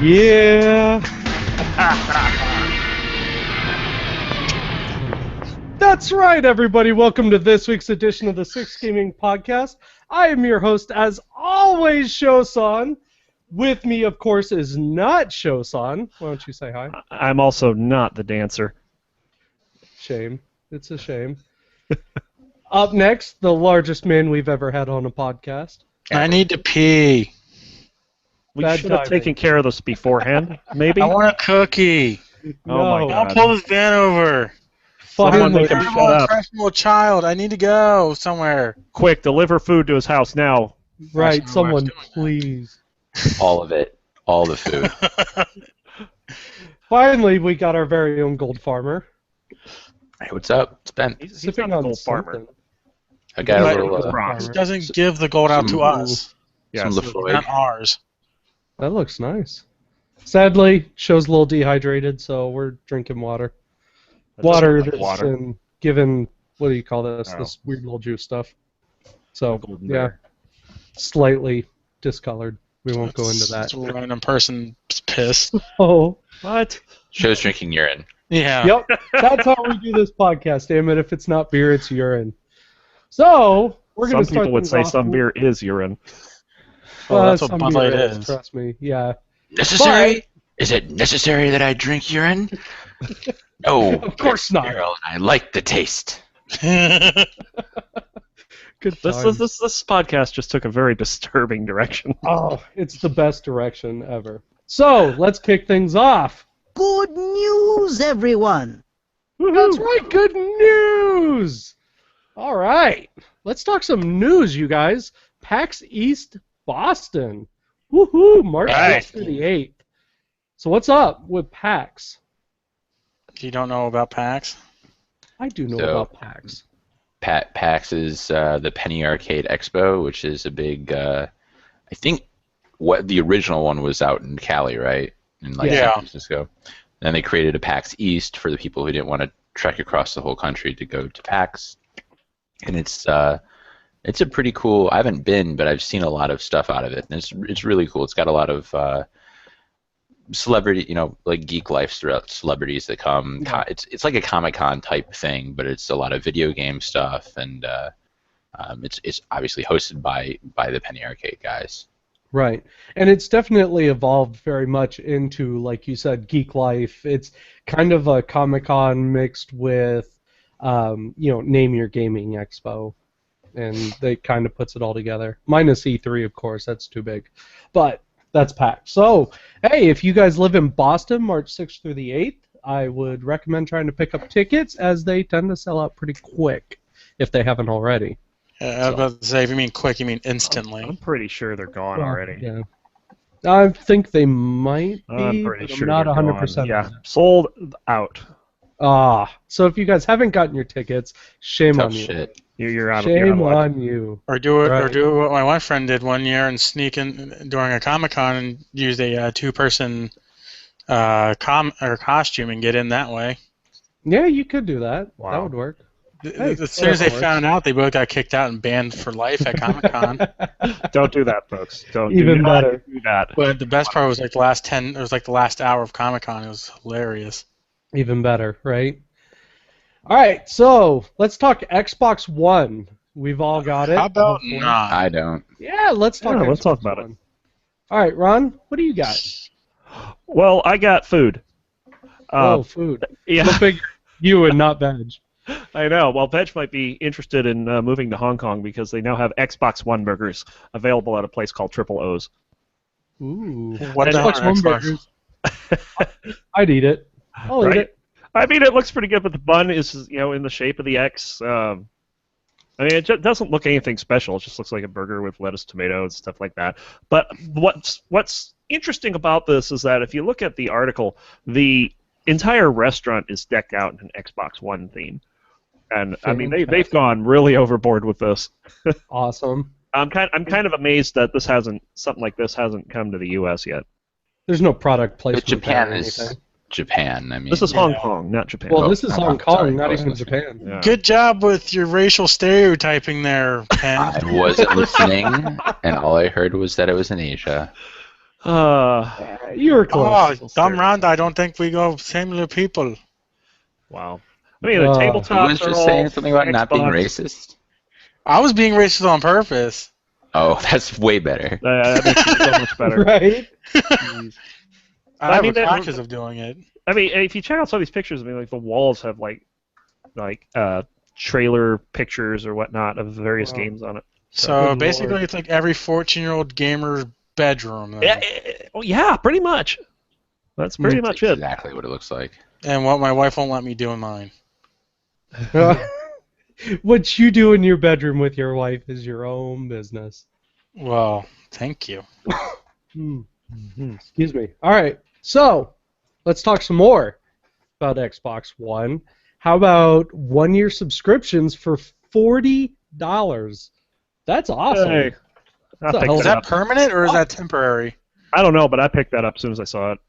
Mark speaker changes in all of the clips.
Speaker 1: Yeah. That's right, everybody. Welcome to this week's edition of the Six Gaming Podcast. I am your host, as always, Shosan. With me, of course, is not Shosan. Why don't you say hi?
Speaker 2: I'm also not the dancer.
Speaker 1: Shame. It's a shame. Up next, the largest man we've ever had on a podcast.
Speaker 3: I need to pee.
Speaker 2: We
Speaker 1: Bad
Speaker 2: should have
Speaker 1: timing.
Speaker 2: taken care of this beforehand, maybe?
Speaker 3: I want a cookie.
Speaker 2: Oh my
Speaker 1: No.
Speaker 2: God.
Speaker 3: Don't pull this van over.
Speaker 2: Someone
Speaker 1: Finally.
Speaker 2: make him
Speaker 3: I'm
Speaker 2: shut
Speaker 3: a
Speaker 2: up.
Speaker 3: impressionable child. I need to go somewhere.
Speaker 2: Quick, deliver food to his house now.
Speaker 1: Right,
Speaker 3: That's not what I was
Speaker 1: someone,
Speaker 3: doing.
Speaker 1: please.
Speaker 4: All of it. All the food.
Speaker 1: Finally, we got our very own gold farmer.
Speaker 4: Hey, what's up? It's Ben.
Speaker 2: He's
Speaker 1: Sipping
Speaker 2: not a
Speaker 1: on
Speaker 2: gold farmer.
Speaker 1: something.
Speaker 4: I got
Speaker 2: Right,
Speaker 4: a little,
Speaker 2: it's bronze.
Speaker 3: He doesn't give the gold out to
Speaker 4: Some-
Speaker 3: us.
Speaker 2: Yeah,
Speaker 4: some
Speaker 2: so-
Speaker 4: Lafroy.
Speaker 3: Not ours.
Speaker 1: That looks nice. Sadly, show's a little dehydrated, so we're drinking water.
Speaker 2: that doesn't
Speaker 1: Water
Speaker 2: look like
Speaker 1: that's
Speaker 2: water.
Speaker 1: been given, what do you call this?
Speaker 2: Oh.
Speaker 1: This weird little juice stuff. So,
Speaker 2: Golden
Speaker 1: yeah,
Speaker 2: bear.
Speaker 1: slightly discolored. We won't go into that.
Speaker 3: It's a random person's piss.
Speaker 1: Oh,
Speaker 2: What?
Speaker 4: Show's drinking urine.
Speaker 3: Yeah.
Speaker 1: yep. That's how we do this podcast, damn it. If it's not beer, it's urine. So, we're going
Speaker 2: Some
Speaker 1: to start
Speaker 2: people would
Speaker 1: things
Speaker 2: say
Speaker 1: off
Speaker 2: some
Speaker 1: with-
Speaker 2: beer is urine.
Speaker 3: Well, that's what
Speaker 1: some
Speaker 3: Bud
Speaker 1: beer
Speaker 3: Light is.
Speaker 1: Trust me, yeah.
Speaker 4: Necessary? Is it necessary that I drink urine? No.
Speaker 1: Of course not.
Speaker 4: Girl, I like the taste.
Speaker 1: Good
Speaker 2: This
Speaker 1: times.
Speaker 2: podcast just took a very disturbing direction.
Speaker 1: Oh, it's the best direction ever. So, let's kick things off.
Speaker 5: Good news, everyone!
Speaker 1: That's right, good news! All right, let's talk some news, you guys. PAX East Boston. Woohoo! March
Speaker 3: Right.
Speaker 1: 6th through the 8th. So what's up with PAX?
Speaker 3: You don't know about PAX?
Speaker 1: I do know
Speaker 4: So-
Speaker 1: about PAX.
Speaker 4: PAX is the Penny Arcade Expo, which is a big. I think what the original one was out in Cali, right? In like
Speaker 3: Yeah.
Speaker 4: San Francisco. Then they created a PAX East for the people who didn't want to trek across the whole country to go to PAX. And it's a pretty cool. I haven't been, but I've seen a lot of stuff out of it. And it's really cool. It's got a lot of celebrity, like geek life throughout celebrities that come.
Speaker 1: Yeah.
Speaker 4: It's like a Comic-Con type thing, but it's a lot of video game stuff, and it's obviously hosted by the Penny Arcade guys.
Speaker 1: Right. And it's definitely evolved very much into, like you said, geek life. It's kind of a Comic-Con mixed with, Name Your Gaming Expo. And they kind of puts it all together. Minus E3, of course. That's too big. But that's packed. So, hey, if you guys live in Boston, March 6th through the 8th, I would recommend trying to pick up tickets, as they tend to sell out pretty quick, if they haven't already.
Speaker 3: I was about to say, if you mean quick, you mean instantly.
Speaker 2: I'm pretty sure they're gone already.
Speaker 1: Yeah. I think they might be,
Speaker 2: I'm pretty
Speaker 1: but
Speaker 2: sure
Speaker 1: I'm not
Speaker 2: they're
Speaker 1: 100%.
Speaker 2: gone. Yeah, sold out.
Speaker 1: So if you guys haven't gotten your tickets, shame
Speaker 4: Tough
Speaker 1: on you.
Speaker 4: shit.
Speaker 2: You're out of
Speaker 1: Shame
Speaker 2: luck.
Speaker 1: on you.
Speaker 3: Or do
Speaker 1: Right.
Speaker 3: what my one friend did one year and sneak in during a Comic-Con and use a two-person costume and get in that way.
Speaker 1: Yeah, you could do that. That
Speaker 2: Wow.
Speaker 1: would work.
Speaker 3: As soon as they
Speaker 1: whatever
Speaker 3: found out, they both got kicked out and banned for life at Comic-Con.
Speaker 2: Don't do that, folks. Don't
Speaker 1: Even
Speaker 2: do not
Speaker 1: better.
Speaker 2: do that.
Speaker 3: But the best part was like the last 10. It was like the last hour of Comic-Con. It was hilarious.
Speaker 1: Even better, right? All right, so let's talk Xbox One. We've all got it.
Speaker 3: How about
Speaker 1: hopefully.
Speaker 3: not?
Speaker 4: I don't.
Speaker 1: Yeah, let's talk.
Speaker 2: Yeah, let's
Speaker 1: Xbox
Speaker 2: talk about it.
Speaker 1: One. All right, Ron, what do you got?
Speaker 2: Well, I got food.
Speaker 1: Food.
Speaker 2: Yeah,
Speaker 1: Go figure. You and not veg.
Speaker 2: I know. Well, Veg might be interested in moving to Hong Kong because they now have Xbox One burgers available at a place called Triple O's.
Speaker 1: Ooh.
Speaker 3: What the
Speaker 1: Xbox
Speaker 3: hell are
Speaker 1: One
Speaker 3: Xbox?
Speaker 1: burgers. I'd eat it. I'll eat
Speaker 2: Right?
Speaker 1: it.
Speaker 2: I mean, it looks pretty good, but the bun is, in the shape of the X. I mean, it doesn't look anything special. It just looks like a burger with lettuce, tomato, and stuff like that. But what's interesting about this is that if you look at the article, the entire restaurant is decked out in an Xbox One theme. And I mean, they've gone really overboard with this.
Speaker 1: Awesome.
Speaker 2: I'm kind of amazed that something like this hasn't come to the U.S. yet.
Speaker 1: There's no product
Speaker 4: But
Speaker 1: placement.
Speaker 4: Japan
Speaker 1: there or
Speaker 4: is
Speaker 1: anything.
Speaker 4: Japan. I mean,
Speaker 2: This is Hong Kong, not Japan.
Speaker 1: Well, this is Hong Kong,
Speaker 4: sorry,
Speaker 1: not
Speaker 4: I was
Speaker 1: even
Speaker 4: gonna say.
Speaker 1: Japan.
Speaker 2: Yeah.
Speaker 3: Good job with your racial stereotyping there, Penn.
Speaker 4: I wasn't listening, and all I heard was that it was in Asia.
Speaker 1: You were close.
Speaker 3: Oh, dumb round. I don't think we go similar people.
Speaker 2: Wow. I mean, the
Speaker 1: Uh,
Speaker 4: Who
Speaker 2: tabletops
Speaker 4: was
Speaker 2: are
Speaker 4: just
Speaker 2: all
Speaker 4: saying something about not being
Speaker 2: Xbox.
Speaker 4: racist?
Speaker 3: I was being racist on purpose.
Speaker 4: Oh, that's way better.
Speaker 2: That makes it so much better.
Speaker 1: Right?
Speaker 2: Jeez.
Speaker 3: I have
Speaker 2: mean,
Speaker 3: a
Speaker 2: that-
Speaker 3: practice of doing it.
Speaker 2: I mean, if you check out some of these pictures, I mean, like the walls have like trailer pictures or whatnot of various
Speaker 1: Wow.
Speaker 2: games on it.
Speaker 3: So
Speaker 1: Good
Speaker 3: basically,
Speaker 1: Lord.
Speaker 3: it's like every 14-year-old gamer's bedroom. Then.
Speaker 2: Yeah, pretty much. That's pretty
Speaker 4: That's
Speaker 2: much it.
Speaker 4: exactly what it looks like.
Speaker 3: And what my wife won't let me do in mine.
Speaker 1: What you do in your bedroom with your wife is your own business.
Speaker 3: Well, thank you.
Speaker 1: Excuse me. All right, so let's talk some more about Xbox One. How about 1-year subscriptions for $40? That's awesome.
Speaker 2: Hey, I
Speaker 1: the
Speaker 2: picked
Speaker 1: hell
Speaker 3: Is
Speaker 2: that
Speaker 3: that
Speaker 2: up.
Speaker 3: permanent or is that temporary?
Speaker 2: I don't know, but I picked that up as soon as I saw it.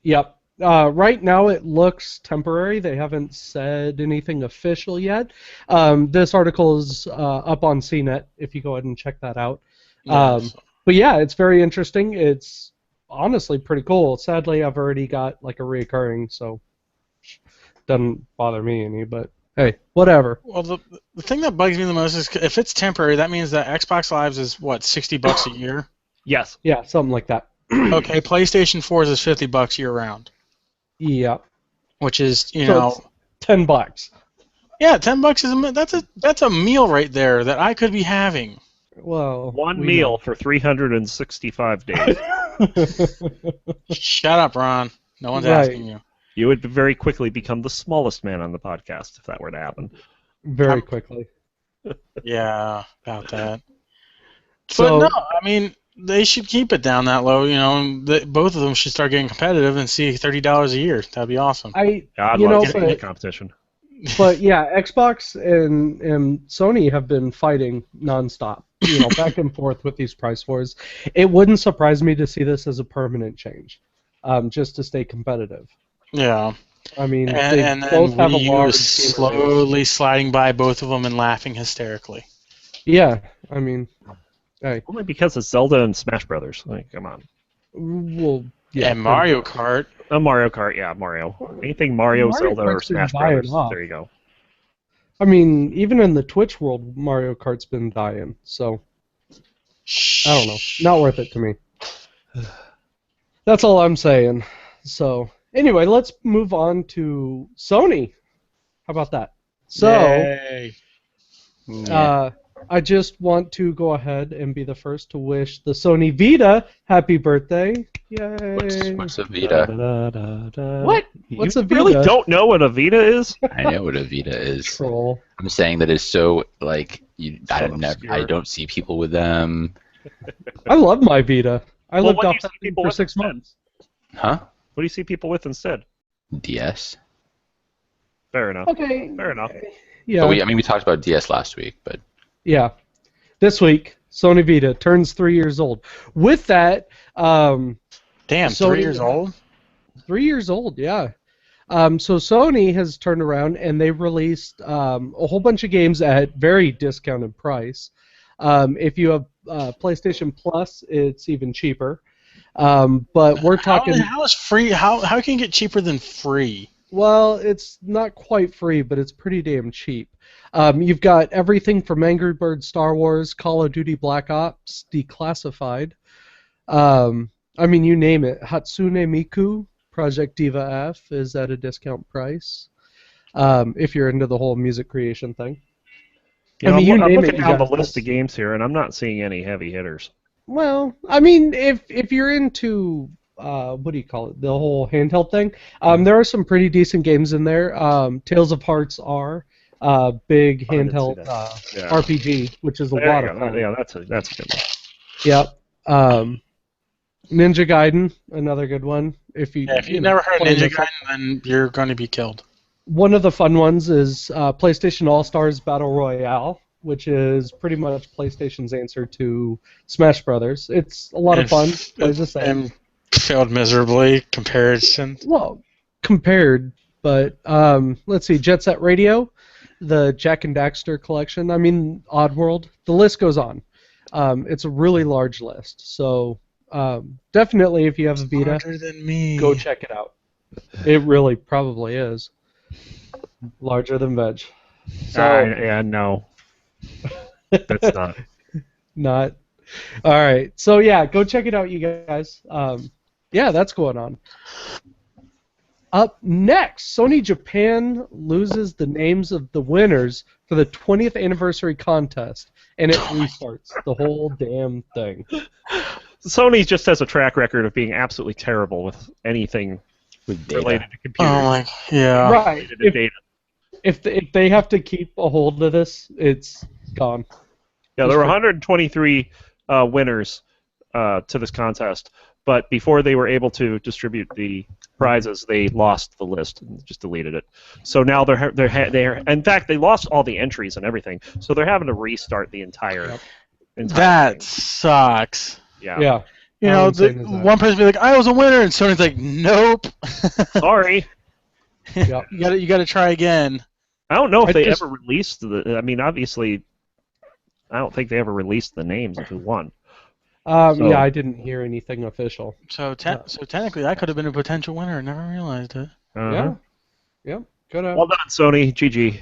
Speaker 1: Yep. Right now it looks temporary. They haven't said anything official yet. This article is up on CNET if you go ahead and check that out.
Speaker 3: Yes.
Speaker 1: But yeah, it's very interesting. It's honestly pretty cool. Sadly, I've already got like a reoccurring, so doesn't bother me any. But hey, whatever.
Speaker 3: Well, the thing that bugs me the most is if it's temporary, that means that Xbox Lives is what, $60 a year?
Speaker 2: Yes.
Speaker 1: Yeah, something like that.
Speaker 3: Okay, PlayStation 4's is $50 year round,
Speaker 1: Yeah.
Speaker 3: which is
Speaker 1: So
Speaker 3: know,
Speaker 1: it's $10.
Speaker 3: yeah, $10 is that's a meal right there that I could be having.
Speaker 1: Well,
Speaker 2: One
Speaker 1: we
Speaker 2: meal for 365 days.
Speaker 1: know.
Speaker 3: Shut up, Ron. No one's
Speaker 1: Right.
Speaker 3: asking you.
Speaker 2: You would very quickly become the smallest man on the podcast if that were to happen.
Speaker 1: Very quickly.
Speaker 3: Yeah, about that.
Speaker 1: So,
Speaker 3: But no, I mean they should keep it down that low. Both of them should start getting competitive and see $30 a year. That'd be awesome.
Speaker 2: I'd
Speaker 1: You know,
Speaker 2: love to get in
Speaker 1: but-
Speaker 2: the competition.
Speaker 1: But yeah, Xbox and Sony have been fighting nonstop, back and forth with these price wars. It wouldn't surprise me to see this as a permanent change, just to stay competitive.
Speaker 3: Yeah,
Speaker 1: I mean, they
Speaker 3: and then
Speaker 1: both have a
Speaker 3: Wii U
Speaker 1: large
Speaker 3: is
Speaker 1: gamer base.
Speaker 3: slowly sliding by both of them and laughing hysterically.
Speaker 1: Yeah, I mean, hey,
Speaker 2: Only because it's Zelda and Smash Brothers. Like, come on.
Speaker 1: well, yeah,
Speaker 3: and Mario Kart.
Speaker 2: Mario Kart, yeah, Mario. Anything Mario,
Speaker 1: Mario
Speaker 2: Zelda, or
Speaker 1: Kart's been
Speaker 2: Smash
Speaker 1: dying
Speaker 2: Brothers.
Speaker 1: off.
Speaker 2: There you go.
Speaker 1: I mean, even in the Twitch world, Mario Kart's been dying. So I don't know, not worth it to me. That's all I'm saying. So anyway, let's move on to Sony. How about that? So.
Speaker 3: Yay.
Speaker 1: I just want to go ahead and be the first to wish the Sony Vita happy birthday. Yay.
Speaker 4: What's a Vita?
Speaker 1: What? What's
Speaker 2: you
Speaker 1: a Vita?
Speaker 2: really don't know what a Vita is?
Speaker 4: I know what a Vita is.
Speaker 1: Troll.
Speaker 4: I'm saying that it's so like I
Speaker 2: obscure.
Speaker 4: don't see people with them.
Speaker 1: I love my Vita. I
Speaker 2: Well,
Speaker 1: lived
Speaker 2: what do
Speaker 1: off
Speaker 2: you see
Speaker 1: that thing
Speaker 2: people
Speaker 1: for
Speaker 2: with
Speaker 1: 6
Speaker 2: instead?
Speaker 1: months.
Speaker 4: Huh?
Speaker 2: What do you see people with instead?
Speaker 4: DS.
Speaker 2: Fair enough.
Speaker 1: Okay.
Speaker 2: Fair enough.
Speaker 1: Yeah.
Speaker 4: But we talked about DS last week, but
Speaker 1: Yeah. This week, Sony Vita turns 3 years old. With that,
Speaker 3: Damn,
Speaker 1: Sony-
Speaker 3: 3 years old?
Speaker 1: 3 years old, yeah. So Sony has turned around and they released a whole bunch of games at very discounted price. If you have PlayStation Plus, it's even cheaper. But we're talking.
Speaker 3: How is free? How can you get cheaper than free?
Speaker 1: Well, it's not quite free, but it's pretty damn cheap. You've got everything from Angry Birds, Star Wars, Call of Duty, Black Ops, Declassified. I mean, you name it. Hatsune Miku, Project Diva F is at a discount price. If you're into the whole music creation thing.
Speaker 2: You know,
Speaker 1: I mean, you
Speaker 2: I'm
Speaker 1: name it,
Speaker 2: looking
Speaker 1: you
Speaker 2: down the
Speaker 1: got
Speaker 2: list
Speaker 1: this.
Speaker 2: of games here, and I'm not seeing any heavy hitters.
Speaker 1: Well, I mean, if you're into what do you call it, the whole handheld thing, there are some pretty decent games in there. Tales of Hearts are big
Speaker 2: I didn't see
Speaker 1: handheld
Speaker 2: that. Yeah.
Speaker 1: RPG, which is a
Speaker 2: There
Speaker 1: lot
Speaker 2: you
Speaker 1: of
Speaker 2: go.
Speaker 1: fun.
Speaker 2: Yeah, that's a good one.
Speaker 1: Yep. Ninja Gaiden, another good one. If
Speaker 3: If
Speaker 1: you
Speaker 3: you've
Speaker 1: know,
Speaker 3: never heard of
Speaker 1: play
Speaker 3: Ninja
Speaker 1: this-
Speaker 3: Gaiden, then you're going to be killed.
Speaker 1: One of the fun ones is PlayStation All Stars Battle Royale, which is pretty much PlayStation's answer to Smash Brothers. It's a lot of fun. Plays the same.
Speaker 3: And failed miserably comparison.
Speaker 1: Well, compared, but let's see, Jet Set Radio, the Jack and Daxter collection. I mean, Oddworld. The list goes on. It's a really large list. So definitely if you have a Vita,
Speaker 3: Larger than me.
Speaker 1: go check it out. It really probably is larger than veg. So
Speaker 2: Yeah, no, that's not.
Speaker 1: not. All right. So yeah, go check it out, you guys. Yeah, that's going on. Up next, Sony Japan loses the names of the winners for the 20th anniversary contest, and it restarts the whole damn thing.
Speaker 2: Sony just has a track record of being absolutely terrible with anything
Speaker 4: With data.
Speaker 2: related to computers.
Speaker 3: Oh my, yeah.
Speaker 1: Right.
Speaker 2: Related to data.
Speaker 1: If they have to keep a hold of this, it's gone.
Speaker 2: Yeah, there were 123 winners to this contest, but before they were able to distribute the prizes, they lost the list and just deleted it. So now they're in fact they lost all the entries and everything. So they're having to restart the entire
Speaker 3: That
Speaker 2: thing.
Speaker 3: sucks.
Speaker 2: Yeah.
Speaker 1: Yeah.
Speaker 3: You
Speaker 1: How
Speaker 3: know,
Speaker 1: insane is that?
Speaker 3: one person be like, "I was a winner," and Sony's like, "Nope."
Speaker 2: Sorry.
Speaker 1: Yep.
Speaker 3: You gotta try again.
Speaker 2: I don't know if
Speaker 1: I
Speaker 2: they
Speaker 1: just-
Speaker 2: ever released the. I mean, obviously, I don't think they ever released the names of who won. So-
Speaker 1: Yeah, I didn't hear anything official.
Speaker 3: So technically, that could have been a potential winner. Never realized it.
Speaker 2: Uh-huh.
Speaker 1: Yeah. Yep. Good.
Speaker 2: Well done, Sony. GG.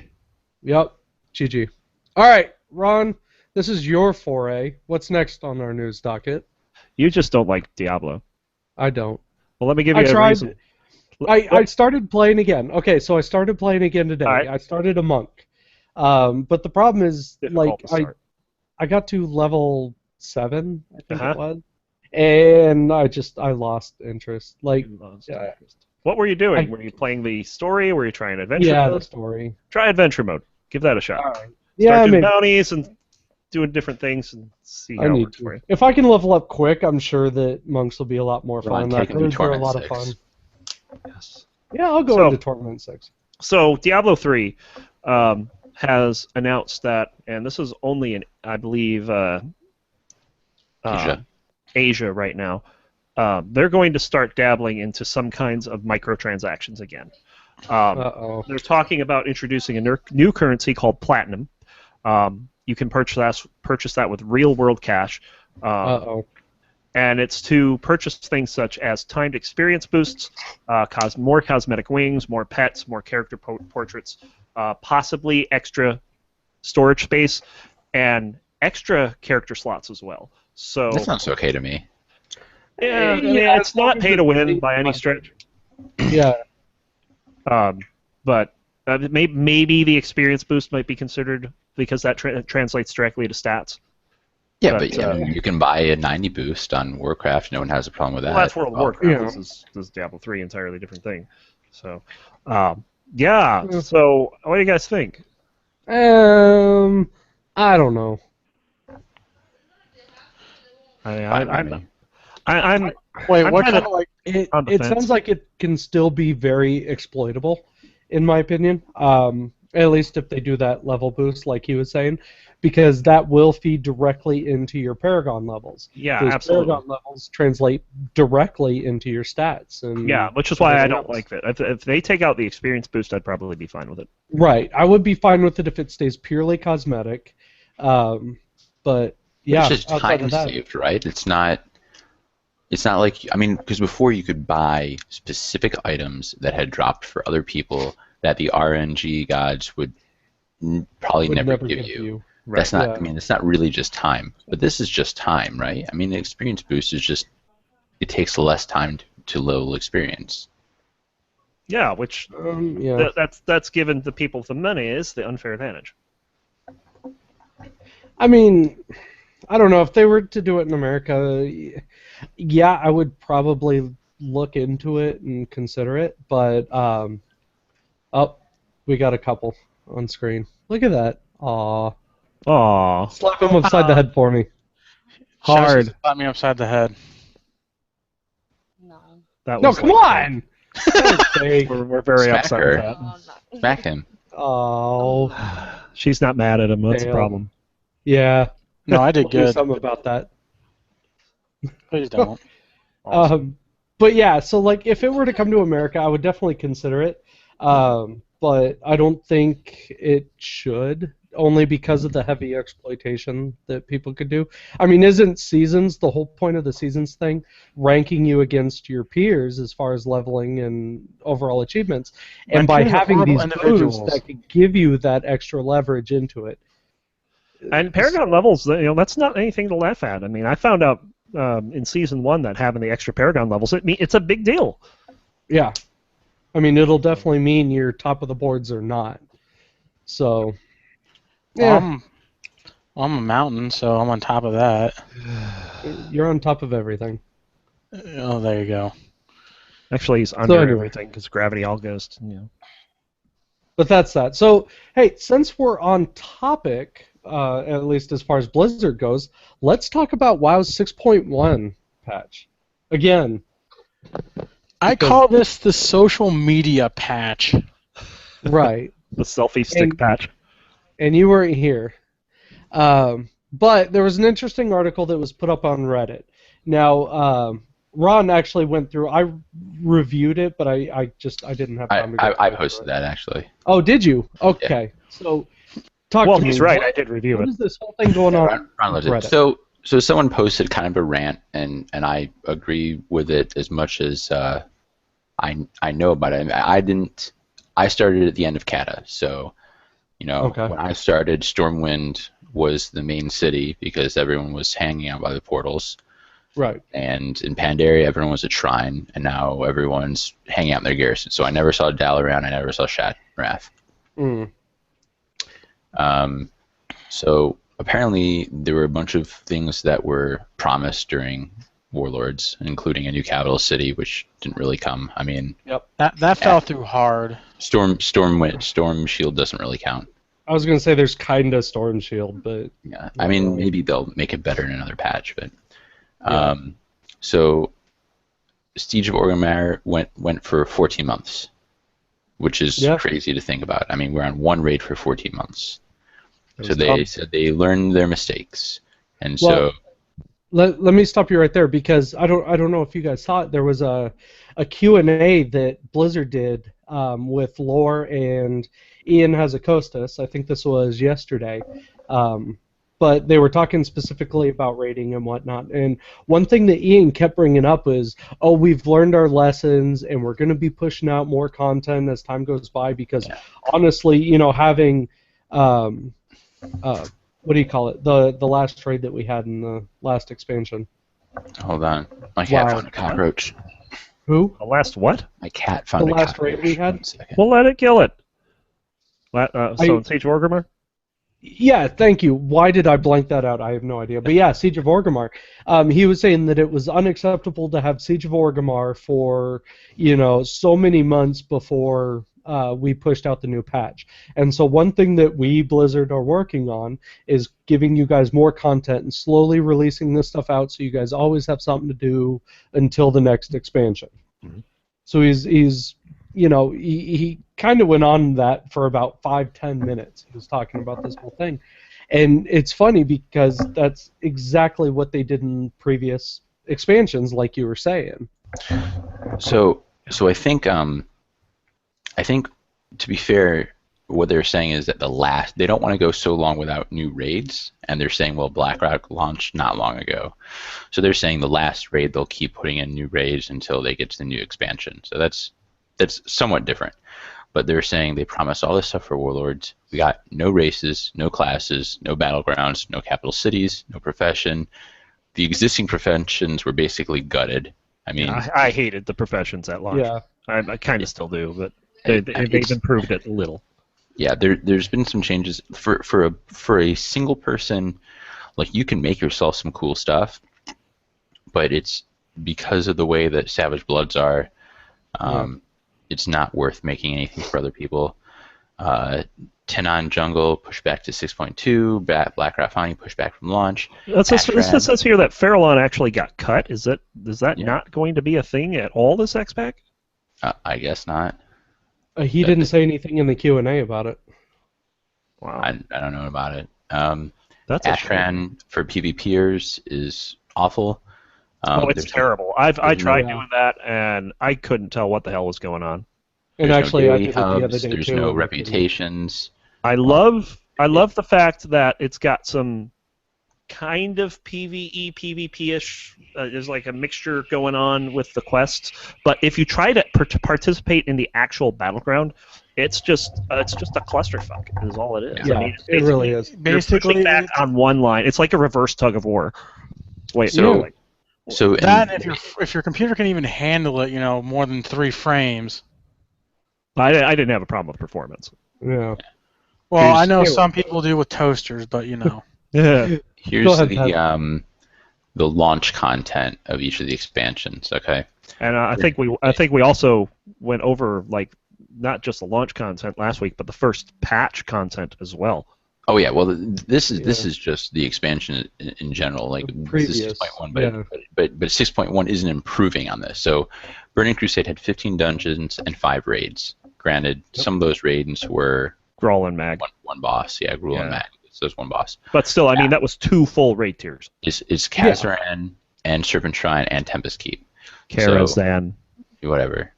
Speaker 1: Yep. GG. All right, Ron. This is your foray. What's next on our news docket?
Speaker 2: You just don't like Diablo.
Speaker 1: I don't.
Speaker 2: Well, let me give you
Speaker 1: I
Speaker 2: a
Speaker 1: tried.
Speaker 2: reason.
Speaker 1: I started playing again. Okay, so I started playing again today.
Speaker 2: All right.
Speaker 1: I started a monk. But the problem is,
Speaker 2: Difficult
Speaker 1: like,
Speaker 2: to start.
Speaker 1: I got to level 7, I think
Speaker 2: Uh-huh.
Speaker 1: it was, and I lost interest. Like, yeah,
Speaker 2: What were you doing?
Speaker 1: I-
Speaker 2: Were you playing the story? Were you trying adventure
Speaker 1: yeah, the
Speaker 2: mode?
Speaker 1: story.
Speaker 2: Try adventure mode. Give that a shot.
Speaker 1: All right.
Speaker 2: Start
Speaker 1: Yeah,
Speaker 2: doing
Speaker 1: maybe
Speaker 2: bounties and doing different things and see
Speaker 1: I
Speaker 2: how it
Speaker 1: need
Speaker 2: works for
Speaker 1: to.
Speaker 2: you.
Speaker 1: If I can level up quick, I'm sure that monks will be a lot more
Speaker 4: Ron,
Speaker 1: fun.
Speaker 4: take
Speaker 1: I've
Speaker 4: him to
Speaker 1: heard they're a
Speaker 4: Torment
Speaker 1: lot of
Speaker 4: 6.
Speaker 1: fun.
Speaker 2: Yes.
Speaker 1: Yeah, I'll go
Speaker 2: So-
Speaker 1: into Tournament 6.
Speaker 2: So Diablo III has announced that, and this is only in, I believe,
Speaker 4: Asia.
Speaker 2: Asia right now. They're going to start dabbling into some kinds of microtransactions again.
Speaker 1: Uh-oh.
Speaker 2: They're talking about introducing a new currency called Platinum. You can purchase that with real-world cash.
Speaker 1: Uh-oh.
Speaker 2: And it's to purchase things such as timed experience boosts, more cosmetic wings, more pets, more character portraits, possibly extra storage space, and extra character slots as well. So
Speaker 4: That sounds okay to me.
Speaker 2: yeah, I mean,
Speaker 1: Yeah,
Speaker 2: it's
Speaker 1: as long
Speaker 2: not
Speaker 1: as
Speaker 2: pay to
Speaker 1: it's
Speaker 2: win by any stretch.
Speaker 1: Yeah.
Speaker 2: But maybe the experience boost might be considered because that translates directly to stats.
Speaker 4: Yeah,
Speaker 2: But,
Speaker 4: but you can buy a 90 boost on Warcraft. No one has a problem with that.
Speaker 2: Well, that's World of Warcraft.
Speaker 1: yeah.
Speaker 2: This is Diablo 3, entirely different thing. So, yeah. So, what do you guys think?
Speaker 1: I don't know.
Speaker 2: I'm
Speaker 3: Wait,
Speaker 2: I'm
Speaker 3: what
Speaker 2: kinda
Speaker 3: could
Speaker 2: like
Speaker 1: It
Speaker 2: on the
Speaker 1: it
Speaker 2: fence.
Speaker 1: sounds like it can still be very exploitable, in my opinion. At least if they do that level boost, like he was saying, because that will feed directly into your Paragon levels.
Speaker 2: Yeah,
Speaker 1: Those
Speaker 2: absolutely.
Speaker 1: Paragon levels translate directly into your stats. And
Speaker 2: Yeah, which is why I
Speaker 1: everything
Speaker 2: don't
Speaker 1: else.
Speaker 2: like that. If they take out the experience boost, I'd probably be fine with it.
Speaker 1: Right. I would be fine with it if it stays purely cosmetic. But yeah,
Speaker 4: It's just
Speaker 1: outside
Speaker 4: time
Speaker 1: of that,
Speaker 4: saved, right? It's not like, I mean, because before you could buy specific items that had dropped for other people that the RNG gods would probably
Speaker 1: would
Speaker 4: never give you. That's not.
Speaker 1: yeah.
Speaker 4: I mean, it's not really just time, but this is just time, right? I mean, the experience boost is just it takes less time to level experience.
Speaker 2: Yeah, which
Speaker 1: Yeah.
Speaker 2: that's given the people with the money is the unfair advantage.
Speaker 1: I mean, I don't know if they were to do it in America. Yeah, I would probably look into it and consider it. But oh, we got a couple on screen. Look at that. Aw,
Speaker 2: Aw,
Speaker 1: slap him upside the head for me.
Speaker 2: hard.
Speaker 3: Slap me upside the head.
Speaker 6: No.
Speaker 2: That
Speaker 1: No,
Speaker 2: was
Speaker 1: come
Speaker 2: like-
Speaker 1: on. That was fake.
Speaker 2: We're very
Speaker 4: Smack
Speaker 2: upset
Speaker 4: her.
Speaker 2: with that.
Speaker 6: No, no.
Speaker 4: Smack him.
Speaker 1: Oh,
Speaker 2: She's not mad at him. That's the
Speaker 1: Damn.
Speaker 2: problem.
Speaker 1: yeah.
Speaker 3: No, I did
Speaker 1: We'll do
Speaker 3: good.
Speaker 1: something about that.
Speaker 3: Please don't.
Speaker 1: But yeah, so like if it were to come to America, I would definitely consider it. But I don't think it should. only because of the heavy exploitation that people could do. I mean, isn't seasons, the whole point of the seasons thing, ranking you against your peers as far as leveling and overall achievements? And by
Speaker 3: peers are
Speaker 1: having
Speaker 3: horrible
Speaker 1: these boosts
Speaker 3: individuals.
Speaker 1: that could give you that extra leverage into it.
Speaker 2: And Paragon levels, that's not anything to laugh at. I mean, I found out in Season 1 that having the extra Paragon levels, it's a big deal.
Speaker 1: Yeah. I mean, it'll definitely mean you're top of the boards or not. So, yeah.
Speaker 3: I'm a mountain, so I'm on top of that.
Speaker 1: You're on top of everything.
Speaker 3: Oh, there you go.
Speaker 2: Actually, he's under
Speaker 1: anyway.
Speaker 2: everything because gravity all goes.
Speaker 1: But that's that. So, hey, since we're on topic, at least as far as Blizzard goes, let's talk about WoW's 6.1 patch. Again.
Speaker 3: I call this the social media patch.
Speaker 1: Right.
Speaker 2: The selfie stick patch.
Speaker 1: And you weren't here. But there was an interesting article that was put up on Reddit. Now, Ron actually went through. I reviewed it, but I didn't have time to go
Speaker 4: I
Speaker 1: through
Speaker 4: posted
Speaker 1: it.
Speaker 4: that actually.
Speaker 1: Oh, did you? Okay. So, talk
Speaker 2: Well,
Speaker 1: to
Speaker 2: he's
Speaker 1: me.
Speaker 2: right. I did review
Speaker 1: What
Speaker 2: it.
Speaker 1: is this whole thing going on?
Speaker 4: Ron loves it.
Speaker 1: Reddit?
Speaker 4: So someone posted kind of a rant, and I agree with it as much as I know about it. I started at the end of Kata, so
Speaker 1: Okay.
Speaker 4: when I started, Stormwind was the main city because everyone was hanging out by the portals.
Speaker 1: Right.
Speaker 4: And in Pandaria, everyone was at Shrine, and now everyone's hanging out in their garrison. So I never saw Dalaran, I never saw Shattrath.
Speaker 1: Mm.
Speaker 4: So apparently there were a bunch of things that were promised during Warlords, including a new capital city, which didn't really come. I mean,
Speaker 1: Yep.
Speaker 3: That fell through hard.
Speaker 4: Storm Shield doesn't really count.
Speaker 1: I was going to say there's kind of Storm Shield, but
Speaker 4: Yeah, I mean maybe they'll make it better in another patch, but
Speaker 1: Yeah.
Speaker 4: so Siege of Orgrimmar went for 14 months, which is crazy to think about. I mean, we're on one raid for 14 months. So they said they learned their mistakes, and so.
Speaker 1: Let me stop you right there because I don't know if you guys saw it. There was a Q&A that Blizzard did with Lore and Ian Hazakostas. I think this was yesterday. But they were talking specifically about rating and whatnot. And one thing that Ian kept bringing up is, oh, we've learned our lessons and we're going to be pushing out more content as time goes by because honestly, having what do you call it? The last raid that we had in the last expansion.
Speaker 4: Hold on. My cat found a cockroach.
Speaker 1: Who?
Speaker 2: The last what?
Speaker 4: My cat found
Speaker 1: The
Speaker 4: a
Speaker 1: last
Speaker 4: cockroach.
Speaker 1: raid we had?
Speaker 4: 1 second.
Speaker 2: Well, let it kill it. So in Siege of Orgrimmar?
Speaker 1: Yeah, thank you. Why did I blank that out? I have no idea. But yeah, Siege of Orgrimmar. He was saying that it was unacceptable to have Siege of Orgrimmar for, so many months before we pushed out the new patch. And so one thing that we, Blizzard, are working on is giving you guys more content and slowly releasing this stuff out so you guys always have something to do until the next expansion.
Speaker 2: Mm-hmm.
Speaker 1: So he's he kind of went on that for about 5-10 minutes. He was talking about this whole thing. And it's funny because that's exactly what they did in previous expansions, like you were saying.
Speaker 4: So I think to be fair, what they're saying is that they don't want to go so long without new raids, and they're saying, well, Blackrock launched not long ago, so they're saying the last raid they'll keep putting in new raids until they get to the new expansion. So that's somewhat different, but they're saying they promised all this stuff for Warlords. We got no races, no classes, no battlegrounds, no capital cities, no profession. The existing professions were basically gutted. I mean,
Speaker 2: I hated the professions at launch.
Speaker 1: Yeah.
Speaker 2: I kind of still do, but they've improved it a little.
Speaker 4: Yeah, there's been some changes for a single person. Like, you can make yourself some cool stuff, but it's because of the way that Savage Bloods are. It's not worth making anything for other people. Tenon Jungle pushed back to 6.2. Black Rafani pushed back from launch.
Speaker 2: It says here that Farallon actually got cut. Is that not going to be a thing at all this X-Pack?
Speaker 4: I guess not.
Speaker 1: He didn't say anything in the Q&A about it.
Speaker 2: Wow.
Speaker 4: I don't know about it.
Speaker 2: That's a shame.
Speaker 4: Ashran for PvPers is awful.
Speaker 2: It's terrible. I tried doing that, and I couldn't tell what the hell was going on.
Speaker 1: And
Speaker 4: There's
Speaker 1: actually,
Speaker 4: no
Speaker 1: I
Speaker 4: daily
Speaker 1: did it the other
Speaker 4: hubs,
Speaker 1: day
Speaker 4: there's
Speaker 1: too.
Speaker 4: no reputations.
Speaker 2: I love I love the fact that it's got some kind of PvE, PvP-ish. There's like a mixture going on with the quests, but if you try to participate in the actual battleground, it's just a clusterfuck. Is all it is.
Speaker 1: Yeah,
Speaker 2: I mean, it's
Speaker 1: it really is.
Speaker 2: You're pushing back on one line. It's like a reverse tug of war. Wait,
Speaker 4: So,
Speaker 2: no,
Speaker 3: That if your computer can even handle it, more than 3 frames.
Speaker 2: I didn't have a problem with performance.
Speaker 1: Yeah.
Speaker 3: Well, I know
Speaker 1: Here's-
Speaker 3: some people do with toasters, but
Speaker 2: Yeah.
Speaker 4: here's
Speaker 1: Go ahead,
Speaker 4: the launch content of each of the expansions. Okay.
Speaker 2: And I think we also went over like not just the launch content last week, but the first patch content as well.
Speaker 4: Oh yeah, well this is just the expansion in general, like
Speaker 1: previous,
Speaker 4: this is 6.1, but 6.1 isn't improving on this. So Burning Crusade had 15 dungeons and 5 raids. Granted, some of those raids were
Speaker 2: Grawl and Mag.
Speaker 4: One boss, yeah, Gruul and Mag. So there's one boss.
Speaker 2: But still, I mean, that was 2 full raid tiers.
Speaker 4: It's Kazaran and Serpent Shrine and Tempest Keep.
Speaker 2: Karazhan.
Speaker 4: So, whatever.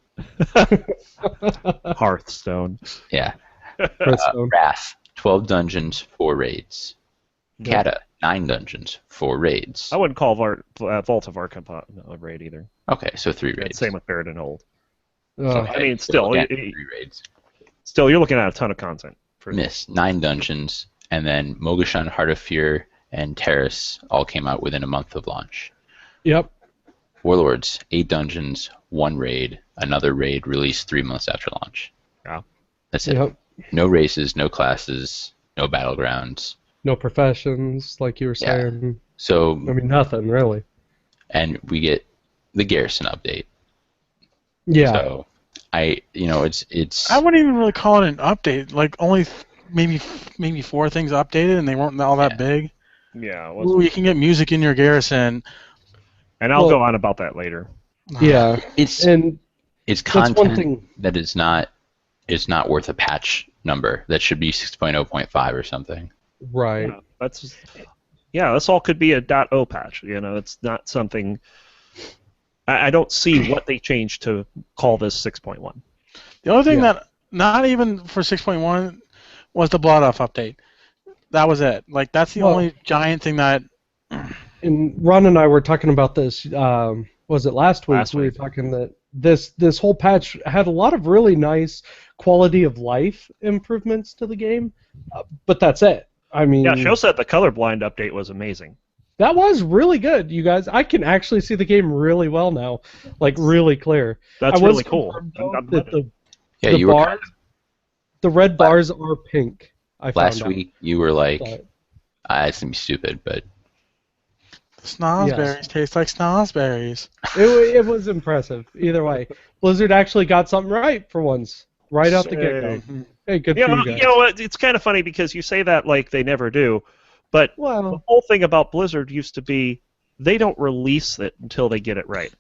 Speaker 2: Hearthstone.
Speaker 4: Yeah.
Speaker 1: Hearthstone.
Speaker 4: Wrath, 12 dungeons, 4 raids. Kata, 9 dungeons, 4 raids.
Speaker 2: I wouldn't call Vault of Arkham a raid either.
Speaker 4: Okay, so 3 raids.
Speaker 2: Same with Barrett Hold.
Speaker 1: Oh,
Speaker 2: I mean, still,
Speaker 4: 3 raids.
Speaker 2: Still, you're looking at a ton of content.
Speaker 4: Miss 9 dungeons, and then Mogashan, Heart of Fear, and Terrace all came out within a month of launch.
Speaker 1: Yep.
Speaker 4: Warlords, 8 dungeons, 1 raid, another raid released 3 months after launch.
Speaker 2: Yeah.
Speaker 4: That's it.
Speaker 1: Yep.
Speaker 4: No races, no classes, no battlegrounds.
Speaker 1: No professions, like you were saying.
Speaker 4: So
Speaker 1: I mean, nothing really.
Speaker 4: And we get the Garrison update.
Speaker 1: Yeah.
Speaker 4: So it's.
Speaker 3: I wouldn't even really call it an update. Like only maybe 4 things updated, and they weren't all that big.
Speaker 2: Yeah.
Speaker 3: Ooh, you can get music in your Garrison.
Speaker 2: And I'll go on about that later.
Speaker 1: Yeah.
Speaker 4: It's content
Speaker 1: one thing.
Speaker 4: that is not worth a patch number. That should be 6.0.5 or something.
Speaker 1: Right.
Speaker 2: Yeah, this all could be a .0 patch. It's not something. I don't see what they changed to call this 6.1.
Speaker 3: The only thing that, not even for 6.1, was the Blood Off update. That was it. Like, that's the only giant thing that...
Speaker 1: And Ron and I were talking about this, was it last week? We were talking that this whole patch had a lot of really nice quality of life improvements to the game, but that's it. I mean...
Speaker 2: Yeah, Show said the colorblind update was amazing.
Speaker 1: That was really good, you guys. I can actually see the game really well now, like really clear.
Speaker 2: That's really cool.
Speaker 1: The red bars are pink.
Speaker 4: Last week you were like, it's gonna be stupid, but
Speaker 3: snozberries taste like snozberries.
Speaker 1: It was impressive. Either way, Blizzard actually got something right for once, right out the get-go. Hey, good for you guys.
Speaker 2: You know what? It's kind of funny because you say that like they never do. But the whole thing about Blizzard used to be they don't release it until they get it right.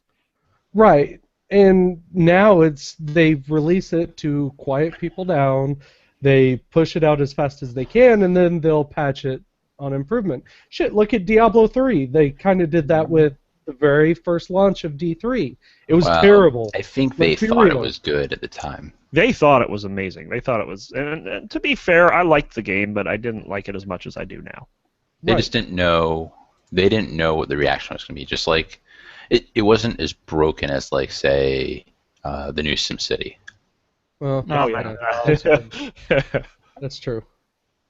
Speaker 1: Right. And now they release it to quiet people down. They push it out as fast as they can, and then they'll patch it on improvement. Shit, look at Diablo III. They kind of did that with the very first launch of D3. It was terrible.
Speaker 4: I think they thought it was good at the time.
Speaker 2: They thought it was amazing. They thought it was, and to be fair, I liked the game, but I didn't like it as much as I do now.
Speaker 4: They just didn't know. They didn't know what the reaction was going to be. Just like it wasn't as broken as, like, say, the new SimCity.
Speaker 1: Well,
Speaker 2: yeah.
Speaker 1: That's true.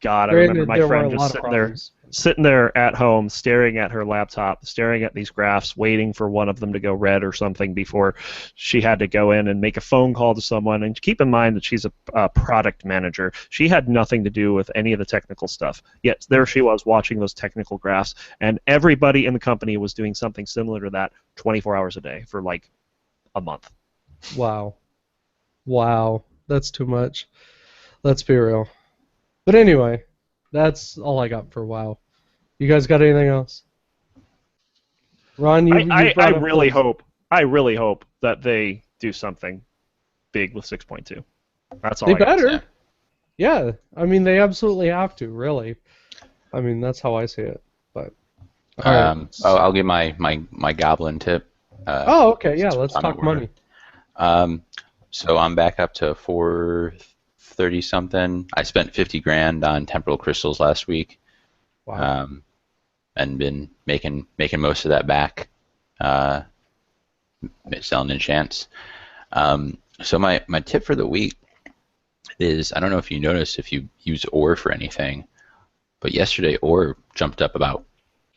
Speaker 2: God, I remember my friend just sitting there at home, staring at her laptop, staring at these graphs, waiting for one of them to go red or something before she had to go in and make a phone call to someone. And keep in mind that she's a product manager. She had nothing to do with any of the technical stuff. Yet there she was watching those technical graphs, and everybody in the company was doing something similar to that 24 hours a day for like a month.
Speaker 1: Wow. That's too much. Let's be real. But anyway, that's all I got for WoW. You guys got anything else? Ron,
Speaker 2: I really hope that they do something big with 6.2. That's all.
Speaker 1: They better. Yeah, I mean they absolutely have to. Really, I mean that's how I see it. But
Speaker 4: I'll give my goblin tip.
Speaker 1: Okay, yeah, let's talk money.
Speaker 4: So I'm back up to 30 something. I spent 50 grand on temporal crystals last week.
Speaker 1: Wow.
Speaker 4: And been making most of that back, selling enchants. So my tip for the week is, I don't know if you noticed if you use ore for anything, but yesterday ore jumped up about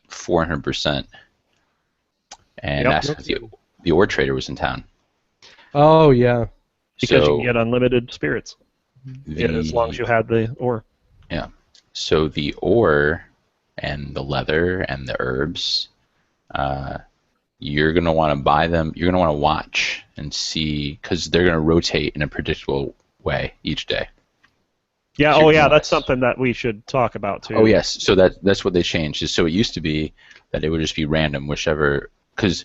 Speaker 4: 400%, and
Speaker 2: Yep.
Speaker 4: that's because the ore trader was in town.
Speaker 1: Oh yeah.
Speaker 2: Because
Speaker 4: So
Speaker 2: you can get unlimited spirits. As long as you had the ore.
Speaker 4: Yeah. So the ore and the leather and the herbs, you're going to want to buy them. You're going to want to watch and see, because they're going to rotate in a predictable way each day.
Speaker 2: Yeah,
Speaker 4: So
Speaker 2: that's something that we should talk about too.
Speaker 4: Oh yes, so that's what they changed. So it used to be that it would just be random, whichever, because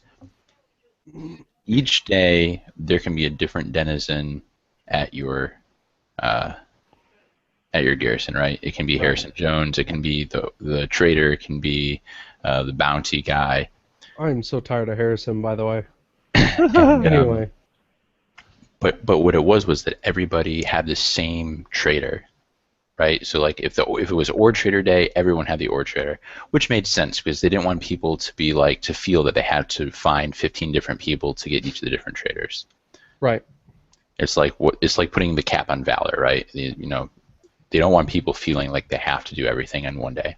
Speaker 4: each day there can be a different denizen at your garrison, right? It can be Harrison Jones, it can be the trader, it can be the bounty guy.
Speaker 1: I'm so tired of Harrison, by the way.
Speaker 4: And,
Speaker 1: Anyway.
Speaker 4: But what it was that everybody had the same trader, right? So like if it was ore trader day, everyone had the ore trader, which made sense because they didn't want people to be like to feel that they had to find 15 different people to get each of the different traders.
Speaker 1: Right.
Speaker 4: It's like putting the cap on valor, right? You know, they don't want people feeling like they have to do everything in one day.